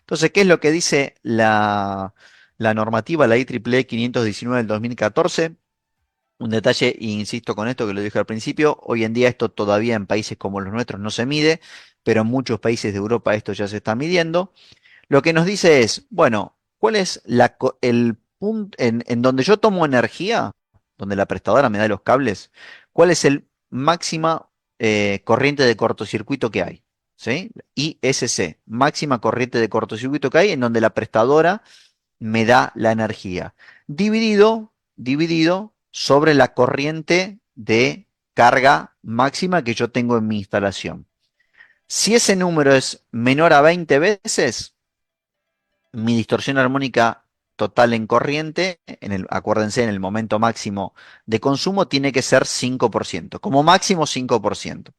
Entonces, ¿qué es lo que dice la normativa, la IEEE 519 del 2014? Un detalle, e insisto con esto que lo dije al principio, hoy en día esto todavía en países como los nuestros no se mide, pero en muchos países de Europa esto ya se está midiendo. Lo que nos dice es, bueno, ¿cuál es el punto en donde yo tomo energía, donde la prestadora me da los cables? ¿Cuál es el máxima corriente de cortocircuito que hay? ¿Sí? ISC, máxima corriente de cortocircuito que hay en donde la prestadora me da la energía. Dividido sobre la corriente de carga máxima que yo tengo en mi instalación. Si ese número es menor a 20 veces, mi distorsión armónica total en corriente, acuérdense, en el momento máximo de consumo, tiene que ser 5%, como máximo 5%.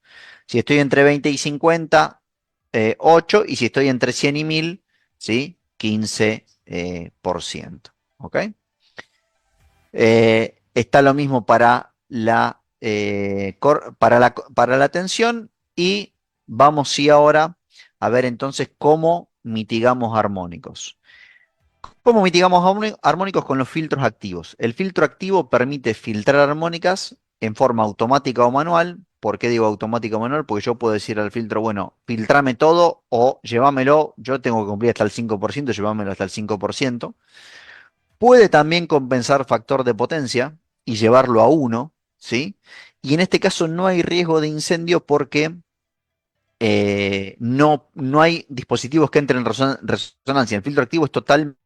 Si estoy entre 20 y 50, 8, y si estoy entre 100 y 1000, ¿sí? 15%. ¿Ok? Está lo mismo para la tensión, y vamos sí ahora a ver entonces cómo mitigamos armónicos. ¿Cómo mitigamos armónicos? Con los filtros activos? El filtro activo permite filtrar armónicas en forma automática o manual. ¿Por qué digo automática o manual? Porque yo puedo decir al filtro, bueno, filtrame todo o llévamelo, yo tengo que cumplir hasta el 5%, llévamelo hasta el 5%. Puede también compensar factor de potencia y llevarlo a 1, ¿sí? Y en este caso no hay riesgo de incendio porque no hay dispositivos que entren en resonancia. El filtro activo es totalmente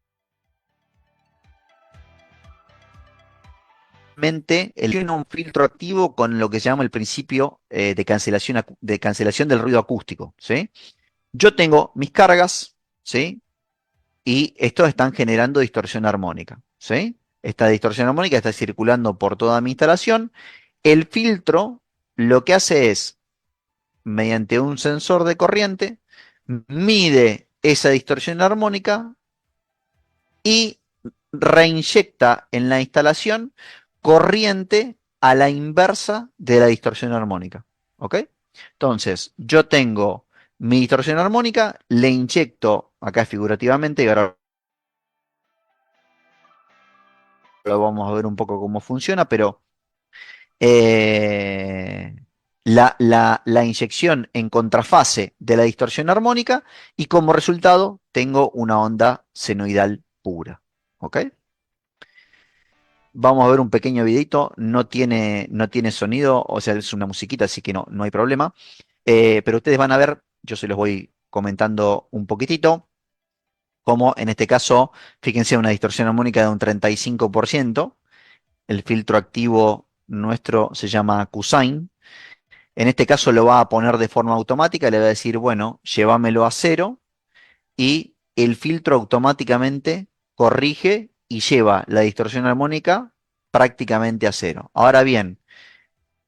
tiene un filtro activo con lo que se llama el principio de cancelación del ruido acústico, ¿sí? Yo tengo mis cargas, ¿sí? Y estos están generando distorsión armónica, ¿sí? Esta distorsión armónica está circulando por toda mi instalación. El filtro lo que hace es, mediante un sensor de corriente, mide esa distorsión armónica y reinyecta en la instalación corriente a la inversa de la distorsión armónica. ¿Ok? Entonces, yo tengo mi distorsión armónica, le inyecto acá figurativamente, y ahora lo vamos a ver un poco cómo funciona, pero eh, la inyección en contrafase de la distorsión armónica, y como resultado tengo una onda senoidal pura. ¿Ok? Vamos a ver un pequeño videito, no tiene sonido, o sea, es una musiquita, así que no hay problema. Pero ustedes van a ver, yo se los voy comentando un poquitito, como en este caso, fíjense, una distorsión armónica de un 35%. El filtro activo nuestro se llama Cusain. En este caso lo va a poner de forma automática, le va a decir, bueno, llévamelo a 0, y el filtro automáticamente corrige y lleva la distorsión armónica prácticamente a 0. Ahora bien,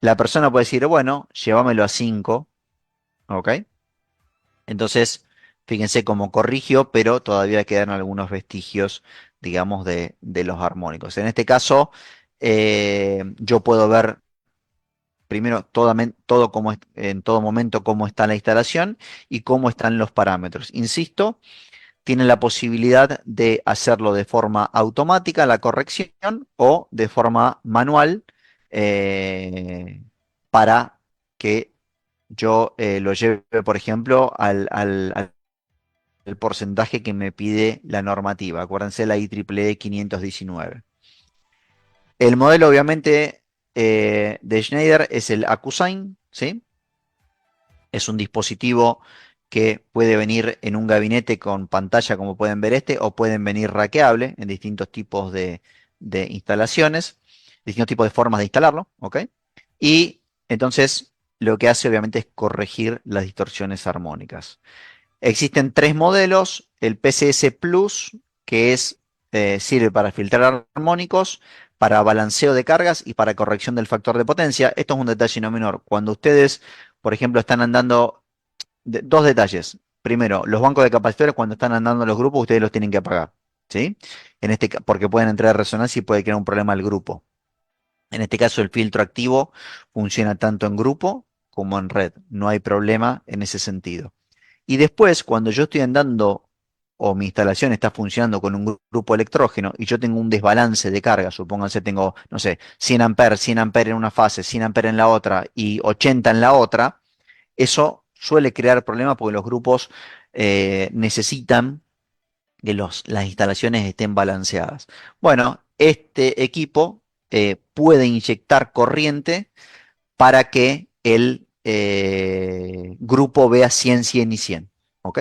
la persona puede decir, bueno, llévamelo a 5, ¿ok? Entonces, fíjense cómo corrigió, pero todavía quedan algunos vestigios, digamos, de los armónicos. En este caso, yo puedo ver primero todo en todo momento cómo está la instalación y cómo están los parámetros. Insisto, tiene la posibilidad de hacerlo de forma automática, la corrección, o de forma manual, eh, para que yo lo lleve, por ejemplo, al porcentaje que me pide la normativa. Acuérdense, la IEEE 519. El modelo, obviamente, de Schneider es el AcuSign, ¿sí? Es un dispositivo que puede venir en un gabinete con pantalla, como pueden ver o pueden venir raqueable en distintos tipos de instalaciones, distintos tipos de formas de instalarlo, ¿ok? Y entonces lo que hace obviamente es corregir las distorsiones armónicas. Existen tres modelos, el PCS Plus, que sirve para filtrar armónicos, para balanceo de cargas y para corrección del factor de potencia. Esto es un detalle no menor. Cuando ustedes, por ejemplo, están andando, dos detalles. Primero, los bancos de capacitores cuando están andando los grupos, ustedes los tienen que apagar, ¿sí? Porque pueden entrar en resonancia y puede crear un problema al grupo. En este caso, el filtro activo funciona tanto en grupo como en red. No hay problema en ese sentido. Y después, cuando yo estoy andando o mi instalación está funcionando con un grupo electrógeno y yo tengo un desbalance de carga, supónganse tengo, no sé, 100 amperes en una fase, 100 amperes en la otra y 80 en la otra, eso suele crear problemas porque los grupos necesitan que las instalaciones estén balanceadas. Bueno, este equipo puede inyectar corriente para que el grupo vea 100, 100 y 100. ¿Ok?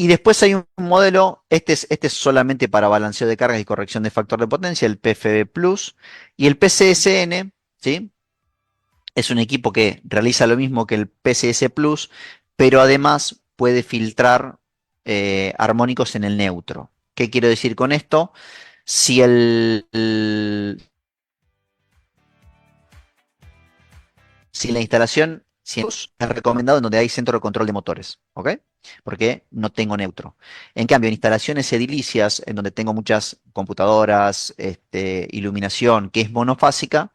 Y después hay un modelo, este es solamente para balanceo de cargas y corrección de factor de potencia, el PFB Plus, y el PCSN, ¿sí? Es un equipo que realiza lo mismo que el PCS Plus, pero además puede filtrar armónicos en el neutro. ¿Qué quiero decir con esto? Si si la instalación si es recomendado en donde hay centro de control de motores, ¿ok? Porque no tengo neutro. En cambio, en instalaciones edilicias, en donde tengo muchas computadoras, iluminación, que es monofásica,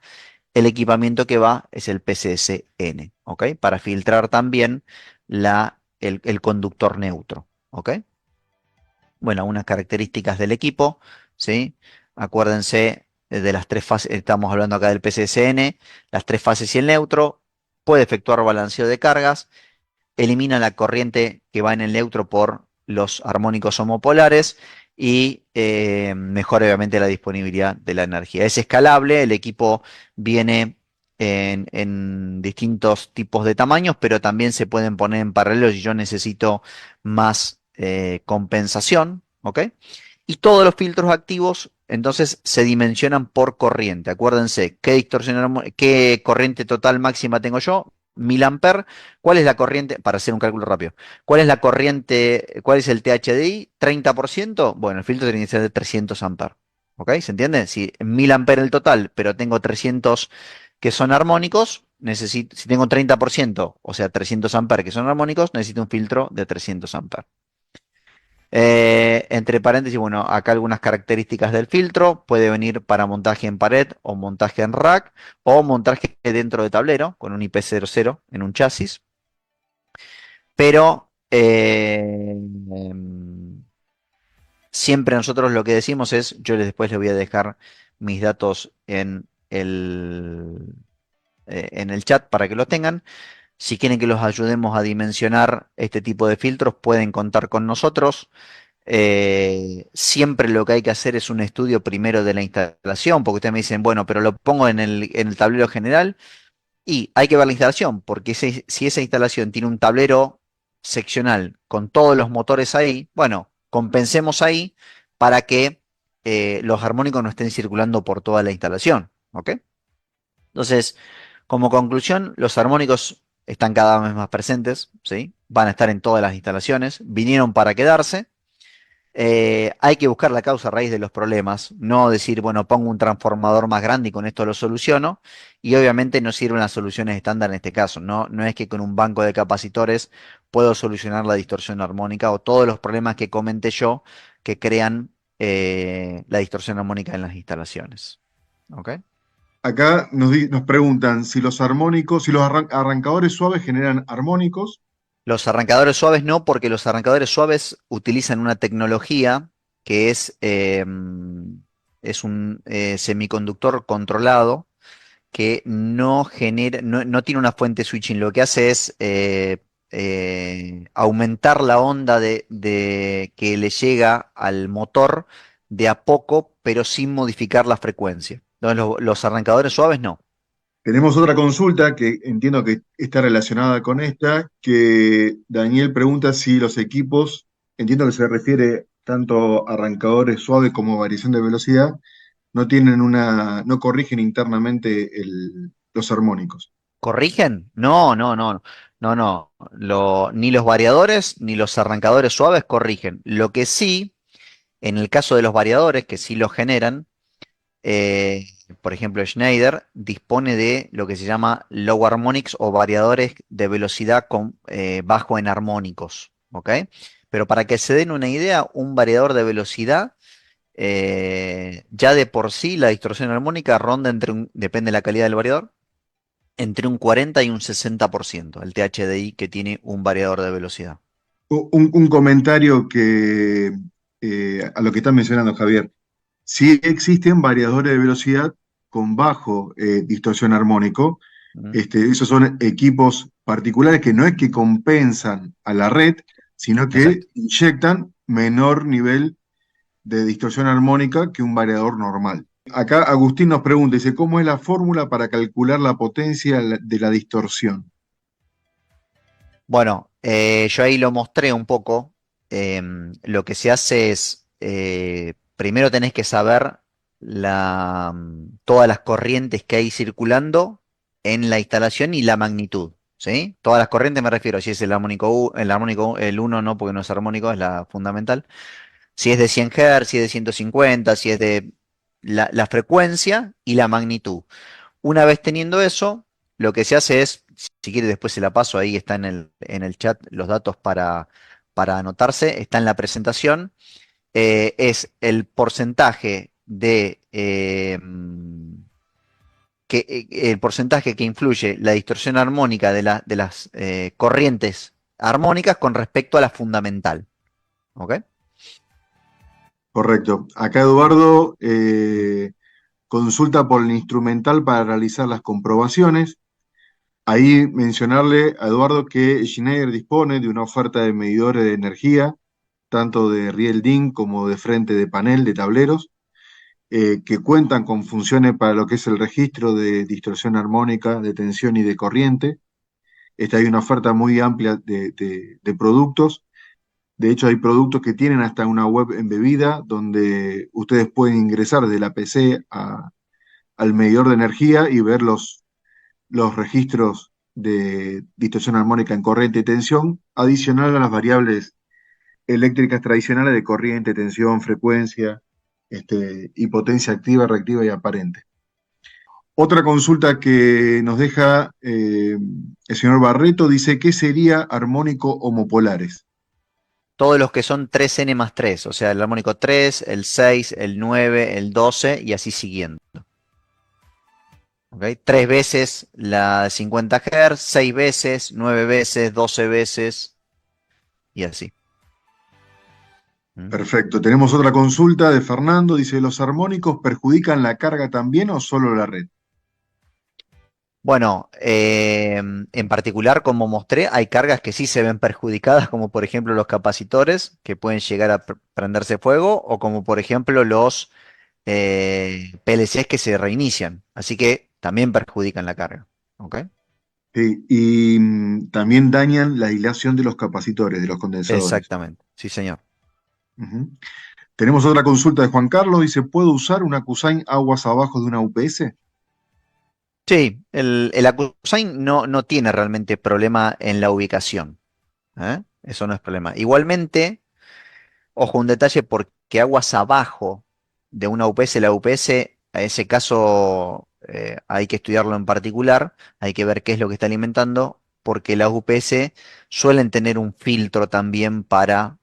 el equipamiento que va es el PCSN, ¿ok? Para filtrar también el conductor neutro, ¿ok? Bueno, unas características del equipo, ¿sí? Acuérdense de las tres fases, estamos hablando acá del PCSN, las tres fases y el neutro, puede efectuar balanceo de cargas, elimina la corriente que va en el neutro por los armónicos homopolares y mejora obviamente la disponibilidad de la energía. Es escalable, el equipo viene en distintos tipos de tamaños, pero también se pueden poner en paralelo si yo necesito más compensación, ¿ok? Y todos los filtros activos entonces se dimensionan por corriente. Acuérdense, ¿qué corriente total máxima tengo yo? 1000 amperes. ¿Cuál es la corriente? Para hacer un cálculo rápido. ¿Cuál es la corriente? ¿Cuál es el THDI? 30%. Bueno, el filtro tiene que ser de 300 amperes. ¿Ok? ¿Se entiende? Si 1000 amperes el total, pero tengo 300 que son armónicos, si tengo 30%, o sea, 300 amperes que son armónicos, necesito un filtro de 300 amperes. Entre paréntesis, bueno, acá algunas características del filtro. Puede venir para montaje en pared o montaje en rack o montaje dentro de tablero con un IP00 en un chasis. Pero siempre nosotros lo que decimos es, después les voy a dejar mis datos en el chat para que los tengan. Si quieren que los ayudemos a dimensionar este tipo de filtros, pueden contar con nosotros. Siempre lo que hay que hacer es un estudio primero de la instalación, porque ustedes me dicen, bueno, pero lo pongo en el tablero general y hay que ver la instalación, porque si esa instalación tiene un tablero seccional con todos los motores ahí, bueno, compensemos ahí para que los armónicos no estén circulando por toda la instalación, ¿ok? Entonces, como conclusión, los armónicos están cada vez más presentes, ¿sí? Van a estar en todas las instalaciones, vinieron para quedarse. Hay que buscar la causa raíz de los problemas, no decir, bueno, pongo un transformador más grande y con esto lo soluciono. Y obviamente no sirven las soluciones estándar en este caso. No es que con un banco de capacitores puedo solucionar la distorsión armónica o todos los problemas que comenté yo que crean la distorsión armónica en las instalaciones. ¿Ok? Acá nos preguntan si los armónicos, si los arrancadores suaves generan armónicos. Los arrancadores suaves no, porque los arrancadores suaves utilizan una tecnología que es un semiconductor controlado que no genera, no tiene una fuente switching. Lo que hace es aumentar la onda que le llega al motor de a poco, pero sin modificar la frecuencia. Entonces, los arrancadores suaves no. Tenemos otra consulta que entiendo que está relacionada con esta, que Daniel pregunta si los equipos, entiendo que se refiere tanto a arrancadores suaves como variación de velocidad, no corrigen internamente los armónicos. ¿Corrigen? No, no, no, no, no. Ni los variadores ni los arrancadores suaves corrigen. Lo que sí, en el caso de los variadores, que sí los generan, eh, por ejemplo, Schneider dispone de lo que se llama low harmonics o variadores de velocidad bajo en armónicos, ¿ok? Pero para que se den una idea, un variador de velocidad, ya de por sí la distorsión armónica ronda depende de la calidad del variador, entre un 40 y un 60%, el THDI que tiene un variador de velocidad. Un comentario que a lo que está mencionando Javier. Sí existen variadores de velocidad con bajo distorsión armónico. ¿Mm? Esos son equipos particulares que no es que compensan a la red, sino que Exacto. inyectan menor nivel de distorsión armónica que un variador normal. Acá Agustín nos pregunta, dice, ¿cómo es la fórmula para calcular la potencia de la distorsión? Bueno, yo ahí lo mostré un poco. Lo que se hace es, primero tenés que saber todas las corrientes que hay circulando en la instalación y la magnitud, ¿sí? Todas las corrientes me refiero, si es el uno no, porque no es armónico, es la fundamental. Si es de 100 Hz, si es de 150, si es de la frecuencia y la magnitud. Una vez teniendo eso, lo que se hace es, si quiere después se la paso, ahí está en el chat los datos para anotarse, está en la presentación, es el porcentaje el porcentaje que influye la distorsión armónica de las corrientes armónicas con respecto a la fundamental. ¿Ok? Correcto. Acá Eduardo consulta por el instrumental para realizar las comprobaciones. Ahí mencionarle a Eduardo que Schneider dispone de una oferta de medidores de energía, tanto de riel DIN como de frente de panel de tableros, que cuentan con funciones para lo que es el registro de distorsión armónica, de tensión y de corriente. Hay una oferta muy amplia de productos. De hecho, hay productos que tienen hasta una web embebida donde ustedes pueden ingresar de la PC al medidor de energía y ver los registros de distorsión armónica en corriente y tensión, adicional a las variables eléctricas tradicionales de corriente, tensión, frecuencia, y potencia activa, reactiva y aparente. Otra consulta que nos deja el señor Barreto dice, ¿qué sería armónico homopolares? Todos los que son 3N más 3, o sea, el armónico 3, el 6, el 9, el 12 y así siguiendo. ¿Ok? 3 veces la de 50 Hz, 6 veces, 9 veces, 12 veces y así. ¿Mm? Perfecto. Tenemos otra consulta de Fernando. Dice, ¿los armónicos perjudican la carga también o solo la red? Bueno, en particular, como mostré, hay cargas que sí se ven perjudicadas, como por ejemplo los capacitores, que pueden llegar a prenderse fuego, o como por ejemplo los PLCs que se reinician. Así que también perjudican la carga. ¿Ok? Sí, y también dañan la aislación de los capacitores, de los condensadores. Exactamente, sí, señor. Ujú. Tenemos otra consulta de Juan Carlos. Dice, ¿puedo usar una Cusain aguas abajo de una UPS? Sí, el Acusign no tiene realmente problema en la ubicación. ¿Eh? Eso no es problema. Igualmente, ojo, un detalle, porque aguas abajo de una UPS, la UPS, a ese caso hay que estudiarlo en particular, hay que ver qué es lo que está alimentando, porque las UPS suelen tener un filtro también para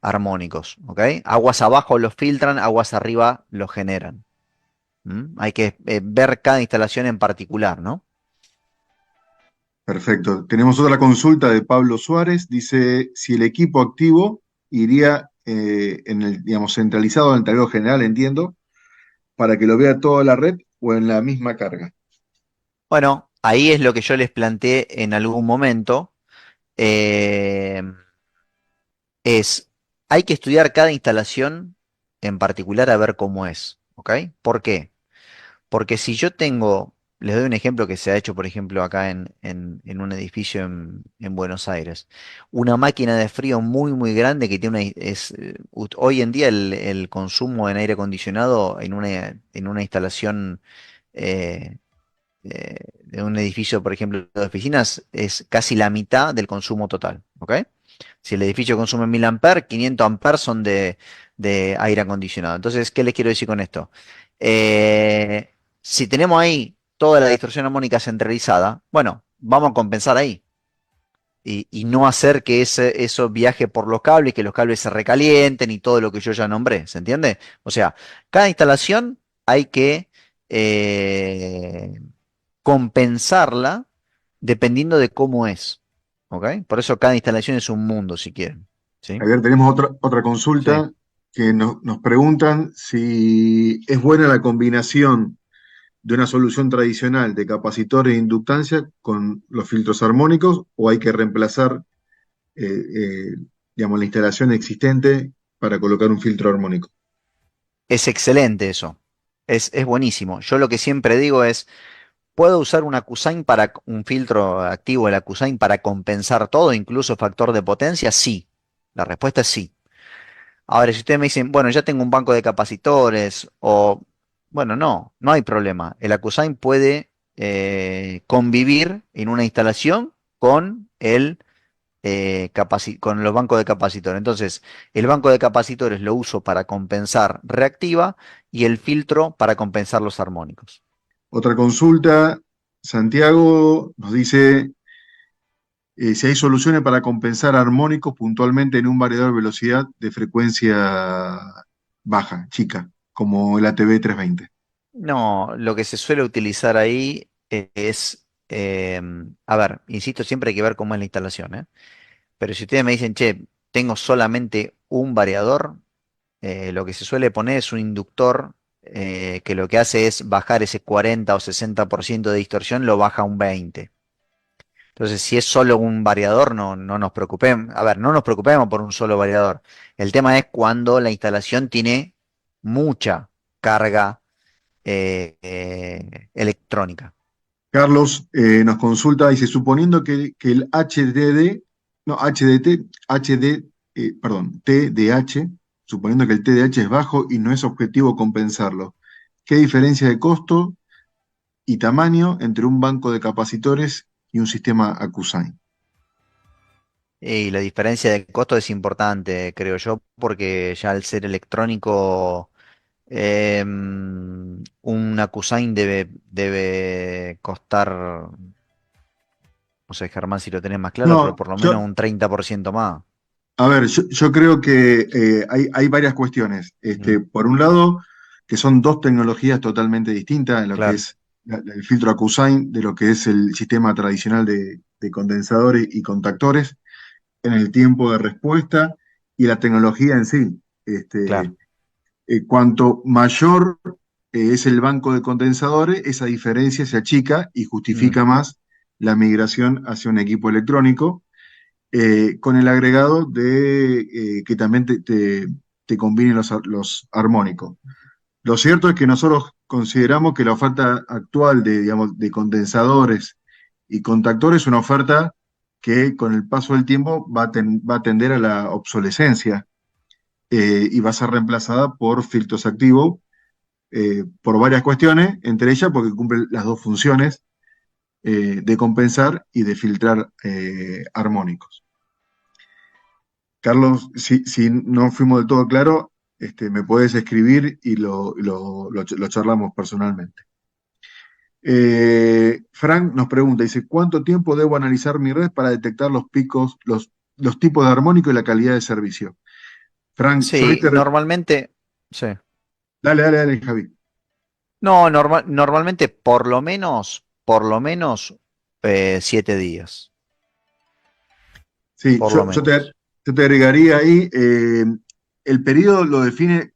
armónicos, ¿ok? Aguas abajo los filtran, aguas arriba los generan. ¿Mm? Hay que ver cada instalación en particular, ¿no? Perfecto. Tenemos otra consulta de Pablo Suárez. Dice, si el equipo activo iría en el, digamos, centralizado en el tablero general, entiendo, para que lo vea toda la red o en la misma carga. Bueno, ahí es lo que yo les planteé en algún momento. eh, es, hay que estudiar cada instalación en particular a ver cómo es, ¿ok? ¿Por qué? Porque si yo tengo, les doy un ejemplo que se ha hecho, por ejemplo, acá en un edificio en Buenos Aires, una máquina de frío muy, muy grande que tiene hoy en día el consumo en aire acondicionado en una instalación de un edificio, por ejemplo, de oficinas, es casi la mitad del consumo total, ¿ok? Si el edificio consume 1000 amperes, 500 amperes son de aire acondicionado. Entonces, ¿qué les quiero decir con esto? Si tenemos ahí toda la distorsión armónica centralizada, bueno, vamos a compensar ahí y no hacer que eso viaje por los cables, que los cables se recalienten y todo lo que yo ya nombré, ¿se entiende? O sea, cada instalación hay que eh, compensarla dependiendo de cómo es, ¿ok? Por eso cada instalación es un mundo, si quieren, ¿sí? Ayer tenemos otra Sí. consulta que nos preguntan si es buena la combinación de una solución tradicional de capacitores e inductancia con los filtros armónicos o hay que reemplazar, eh, eh, digamos, la instalación existente para colocar un filtro armónico. Es excelente eso. Es buenísimo. Yo lo que siempre digo es, ¿puedo usar un Accusign para un filtro activo del Accusign para compensar todo, incluso factor de potencia? Sí. La respuesta es sí. Ahora, si ustedes me dicen, bueno, ya tengo un banco de capacitores, o, bueno, no hay problema. El Accusign puede convivir en una instalación con con los bancos de capacitores. Entonces, el banco de capacitores lo uso para compensar reactiva y el filtro para compensar los armónicos. Otra consulta, Santiago nos dice si hay soluciones para compensar armónicos puntualmente en un variador de velocidad de frecuencia baja, chica, como el ATB 320. No, lo que se suele utilizar ahí es, a ver, insisto, siempre hay que ver cómo es la instalación, ¿eh? Pero si ustedes me dicen, che, tengo solamente un variador, lo que se suele poner es un inductor que lo que hace es bajar ese 40 o 60% de distorsión, lo baja a un 20. Entonces, si es solo un variador, no nos preocupemos. A ver, no nos preocupemos por un solo variador. El tema es cuando la instalación tiene mucha carga electrónica. Carlos nos consulta, dice, suponiendo que el HDD, no, HDT, perdón, TDH, suponiendo que el TDH es bajo y no es objetivo compensarlo, ¿qué diferencia de costo y tamaño entre un banco de capacitores y un sistema Accusign? Y la diferencia de costo es importante, creo yo, porque ya al ser electrónico, un Accusign debe costar, no sé, Germán, si lo tenés más claro, pero No, por lo menos un 30% más. a ver, yo creo que hay varias cuestiones. Mm, Por un lado, que son dos tecnologías totalmente distintas en lo que claro, es el filtro Accusign de lo que es el sistema tradicional de condensadores y contactores en el tiempo de respuesta y la tecnología en sí. claro. Cuanto mayor es el banco de condensadores, esa diferencia se achica y Mm, justifica más la migración hacia un equipo electrónico con el agregado de que también te combinen los armónicos. Lo cierto es que nosotros consideramos que la oferta actual de, digamos, de condensadores y contactores es una oferta que con el paso del tiempo va a tender a la obsolescencia y va a ser reemplazada por filtros activos por varias cuestiones, entre ellas porque cumple las dos funciones de compensar y de filtrar armónicos. Carlos, si no fuimos del todo claros, me puedes escribir y lo charlamos personalmente. Frank nos pregunta, dice, ¿cuánto tiempo debo analizar mi red para detectar los picos, los tipos de armónico y la calidad de servicio? Frank, sí, normalmente, sí. dale, Javi. No, normalmente por lo menos 7 días, Sí, por lo menos. yo te agregaría ahí, el periodo lo define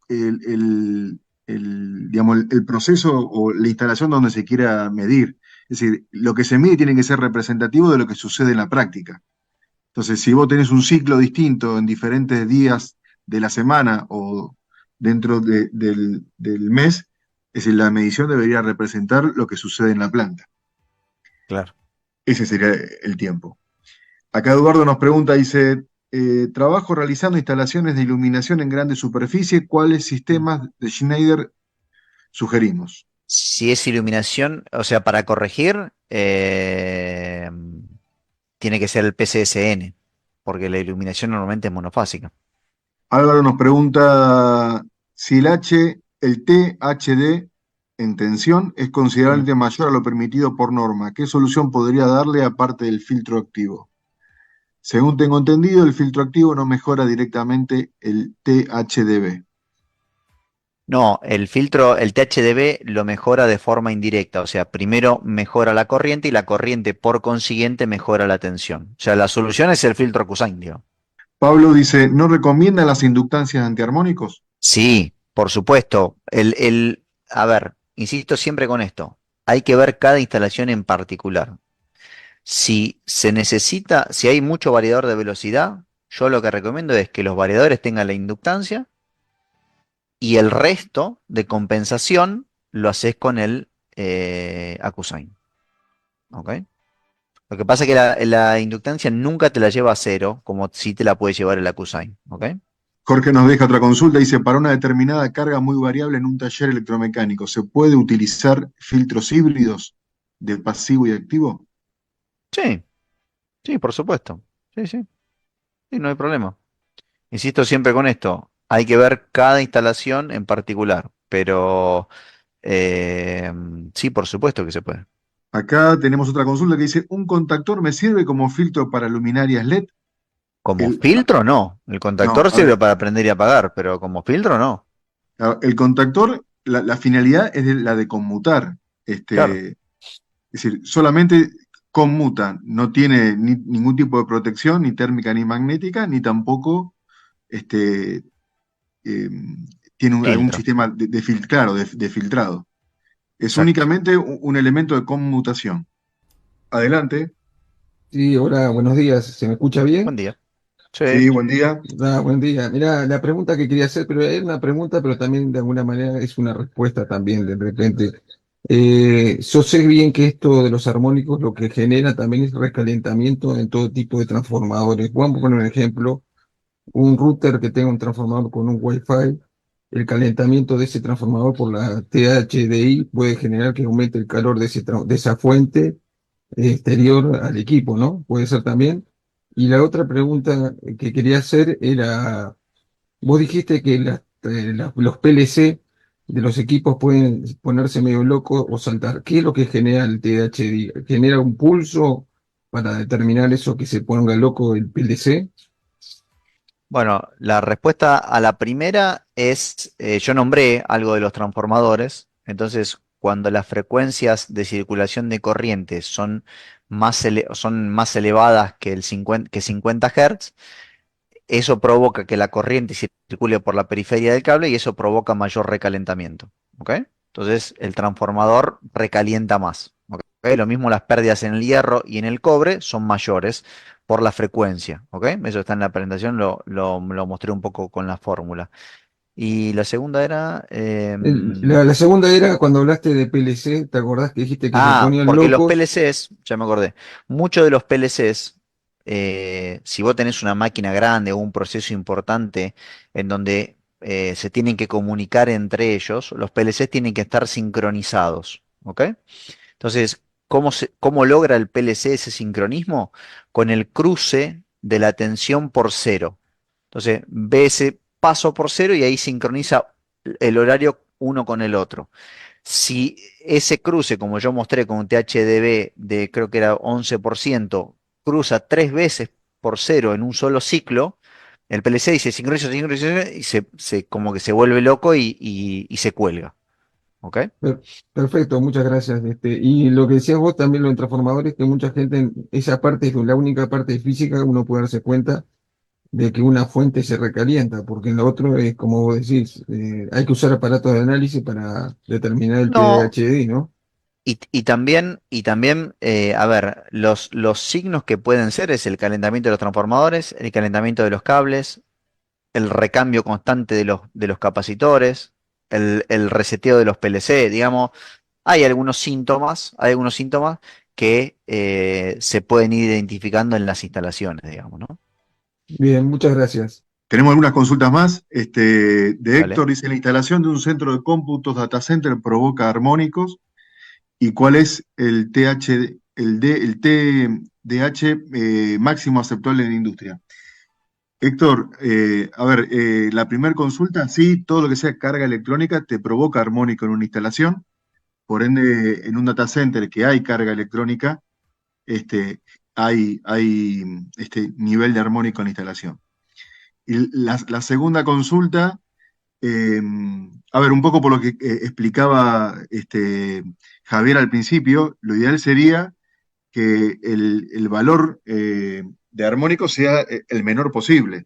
digamos, el proceso o la instalación donde se quiera medir. Es decir, lo que se mide tiene que ser representativo de lo que sucede en la práctica. Entonces, si vos tenés un ciclo distinto en diferentes días de la semana o dentro del mes, es decir, la medición debería representar lo que sucede en la planta. Claro. Ese sería el tiempo. Acá Eduardo nos pregunta, dice, trabajo realizando instalaciones de iluminación en grandes superficies, ¿cuáles sistemas de Schneider sugerimos? Si es iluminación, o sea, para corregir, tiene que ser el PCSN, porque la iluminación normalmente es monofásica. Álvaro nos pregunta si el THD en tensión es Mm. considerablemente mayor a lo permitido por norma. ¿Qué solución podría darle aparte del filtro activo? Según tengo entendido, el filtro activo no mejora directamente el THDB. No, el filtro, el THDB lo mejora de forma indirecta, o sea, primero mejora la corriente y la corriente por consiguiente mejora la tensión. O sea, la solución es el filtro Cusain, digo. Pablo dice, ¿no recomienda las inductancias antiarmónicos? Sí, por supuesto. A ver, insisto siempre con esto. Hay que ver cada instalación en particular. Si se necesita, si hay mucho variador de velocidad, yo lo que recomiendo es que los variadores tengan la inductancia y el resto de compensación lo haces con el Accusain. ¿Ok? Lo que pasa es que la inductancia nunca te la lleva a cero, como si te la puede llevar el Accusain. ¿Ok? Jorge nos deja otra consulta, dice, para una determinada carga muy variable en un taller electromecánico, ¿se puede utilizar filtros híbridos de pasivo y activo? Sí, sí, por supuesto. Sí, sí, sí, no hay problema. Insisto siempre con esto, hay que ver cada instalación en particular, pero eh, sí, por supuesto que se puede. Acá tenemos otra consulta que dice, ¿un contactor me sirve como filtro para luminarias LED? Como El, filtro no, el no, contactor a ver, sirve para prender y apagar, pero como filtro no. el contactor, la finalidad es la de conmutar. Claro, Es decir, solamente conmuta, no tiene ningún tipo de protección, ni térmica ni magnética, ni tampoco este, eh, tiene algún filtro. sistema claro, de filtrado. Es Exacto. únicamente un elemento de conmutación. Adelante. Sí, hola, buenos días. ¿Se me escucha Buen bien? día. Sí. Sí, buen día. Buen día. Mira, la pregunta que quería hacer, pero es una pregunta, pero también de alguna manera es una respuesta también de repente. Yo sé bien que esto de los armónicos lo que genera también es recalentamiento en todo tipo de transformadores. Vamos a poner un ejemplo, un router que tenga un transformador con un Wi-Fi, el calentamiento de ese transformador por la THDI puede generar que aumente el calor de de esa fuente exterior al equipo, ¿no? Puede ser también. Y la otra pregunta que quería hacer era, vos dijiste que los PLC de los equipos pueden ponerse medio locos o saltar. ¿Qué es lo que genera el THD? ¿Genera un pulso para determinar eso que se ponga loco el PLC? Bueno, la respuesta a la primera es, yo nombré algo de los transformadores, entonces cuando las frecuencias de circulación de corriente son más elevadas que 50 Hz, eso provoca que la corriente circule por la periferia del cable y eso provoca mayor recalentamiento. ¿Ok? Entonces el transformador recalienta más. ¿Ok? Lo mismo las pérdidas en el hierro y en el cobre son mayores por la frecuencia. ¿Ok? Eso está en la presentación, lo mostré un poco con la fórmula. Y la segunda era... La segunda era cuando hablaste de PLC, ¿te acordás que dijiste que se ponían porque los locos? PLCs, ya me acordé, muchos de los PLCs, si vos tenés una máquina grande o un proceso importante en donde se tienen que comunicar entre ellos, los PLCs tienen que estar sincronizados, ¿ok? Entonces, ¿cómo logra el PLC ese sincronismo? Con el cruce de la tensión por cero. Entonces, ve ese paso por cero y ahí sincroniza el horario uno con el otro. Si ese cruce, como yo mostré con un THDB de creo que era 11%, cruza tres veces por cero en un solo ciclo, el PLC dice sincroniza, sincroniza, y como que se vuelve loco y se cuelga. ¿Ok? Per- Perfecto, muchas gracias. Y lo que decías vos también, los transformadores, que mucha gente, esa parte es la única parte física, uno puede darse cuenta de que una fuente se recalienta, porque en lo otro es como vos decís, hay que usar aparatos de análisis para determinar el No, THD, ¿no? y también, a ver, los signos que pueden ser es el calentamiento de los transformadores, el calentamiento de los cables, el recambio constante de los capacitores, el reseteo de los PLC, digamos, hay algunos síntomas que se pueden ir identificando en las instalaciones, digamos, ¿no? Bien, muchas gracias. Tenemos algunas consultas más. De Dale. Héctor dice, la instalación de un centro de cómputos data center provoca armónicos. ¿Y cuál es el TDH máximo aceptable en la industria? Héctor, a ver, la primera consulta, sí, todo lo que sea carga electrónica te provoca armónico en una instalación. Por ende, en un data center que hay carga electrónica, hay nivel de armónico en la instalación. Y la segunda consulta, a ver, un poco por lo que explicaba Javier al principio, lo ideal sería que el valor de armónico sea el menor posible.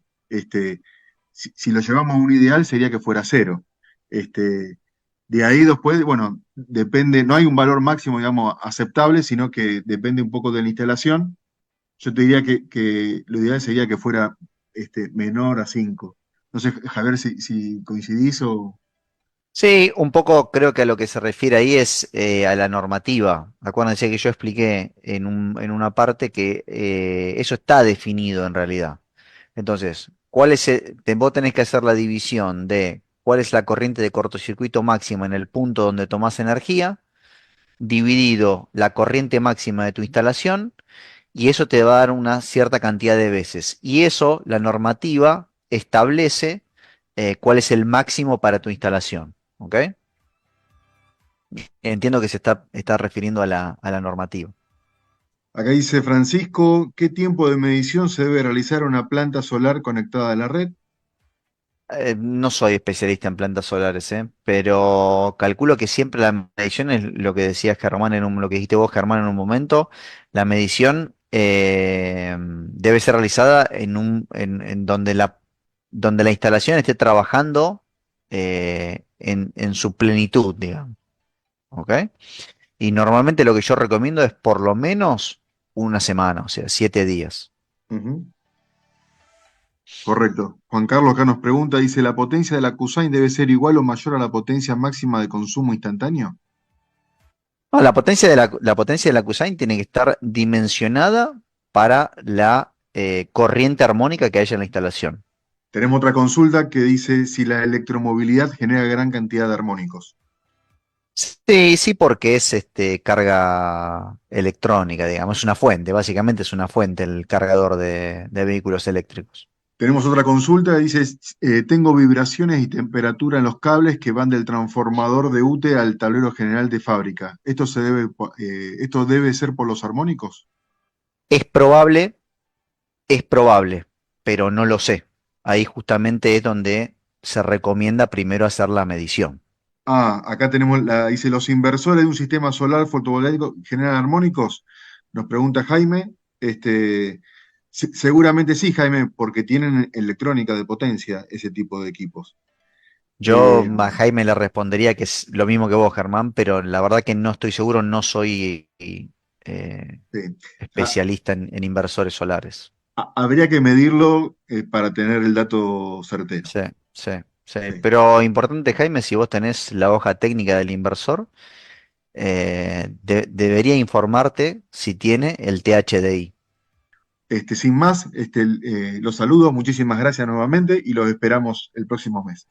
Si lo llevamos a un ideal sería que fuera cero. Este, de ahí después, bueno, depende, no hay un valor máximo, digamos, aceptable, sino que depende un poco de la instalación. Yo te diría que lo ideal sería que fuera menor a 5. No sé, Javier, si coincidís o... Sí, un poco creo que a lo que se refiere ahí es a la normativa. Acuérdense que yo expliqué en una parte que eso está definido en realidad. Entonces, vos tenés que hacer la división de cuál es la corriente de cortocircuito máxima en el punto donde tomás energía, dividido la corriente máxima de tu instalación, y eso te va a dar una cierta cantidad de veces. Y eso, la normativa establece cuál es el máximo para tu instalación. ¿Ok? Entiendo que está refiriendo a la normativa. Acá dice Francisco, ¿qué tiempo de medición se debe realizar una planta solar conectada a la red? No soy especialista en plantas solares, pero calculo que siempre la medición es lo que decías Germán lo que dijiste vos, Germán, en un momento. La medición debe ser realizada en donde la instalación esté trabajando en su plenitud, digamos. ¿Ok? Y normalmente lo que yo recomiendo es por lo menos una semana, o sea, 7 días. Ujú, correcto. Juan Carlos acá nos pregunta, dice, ¿la potencia de la Cusain debe ser igual o mayor a la potencia máxima de consumo instantáneo? No, la potencia de la Cusain tiene que estar dimensionada para la corriente armónica que haya en la instalación. Tenemos otra consulta que dice si la electromovilidad genera gran cantidad de armónicos. Sí, sí, porque es carga electrónica, digamos, es una fuente, básicamente es una fuente el cargador de vehículos eléctricos. Tenemos otra consulta que dice, tengo vibraciones y temperatura en los cables que van del transformador de UTE al tablero general de fábrica. ¿Esto debe ser por los armónicos? Es probable, es probable, pero no lo sé. Ahí justamente es donde se recomienda primero hacer la medición. Ah, acá tenemos dice, ¿los inversores de un sistema solar fotovoltaico generan armónicos? Nos pregunta Jaime. Seguramente sí, Jaime, porque tienen electrónica de potencia ese tipo de equipos. Yo Eh, a Jaime le respondería que es lo mismo que vos, Germán, pero la verdad que no estoy seguro, no soy sí. Ha- especialista en inversores solares. Habría que medirlo para tener el dato certero. Sí, sí, sí. Sí. Pero importante, Jaime, si vos tenés la hoja técnica del inversor, debería informarte si tiene el THDI. Sin más, los saludos, muchísimas gracias nuevamente y los esperamos el próximo mes.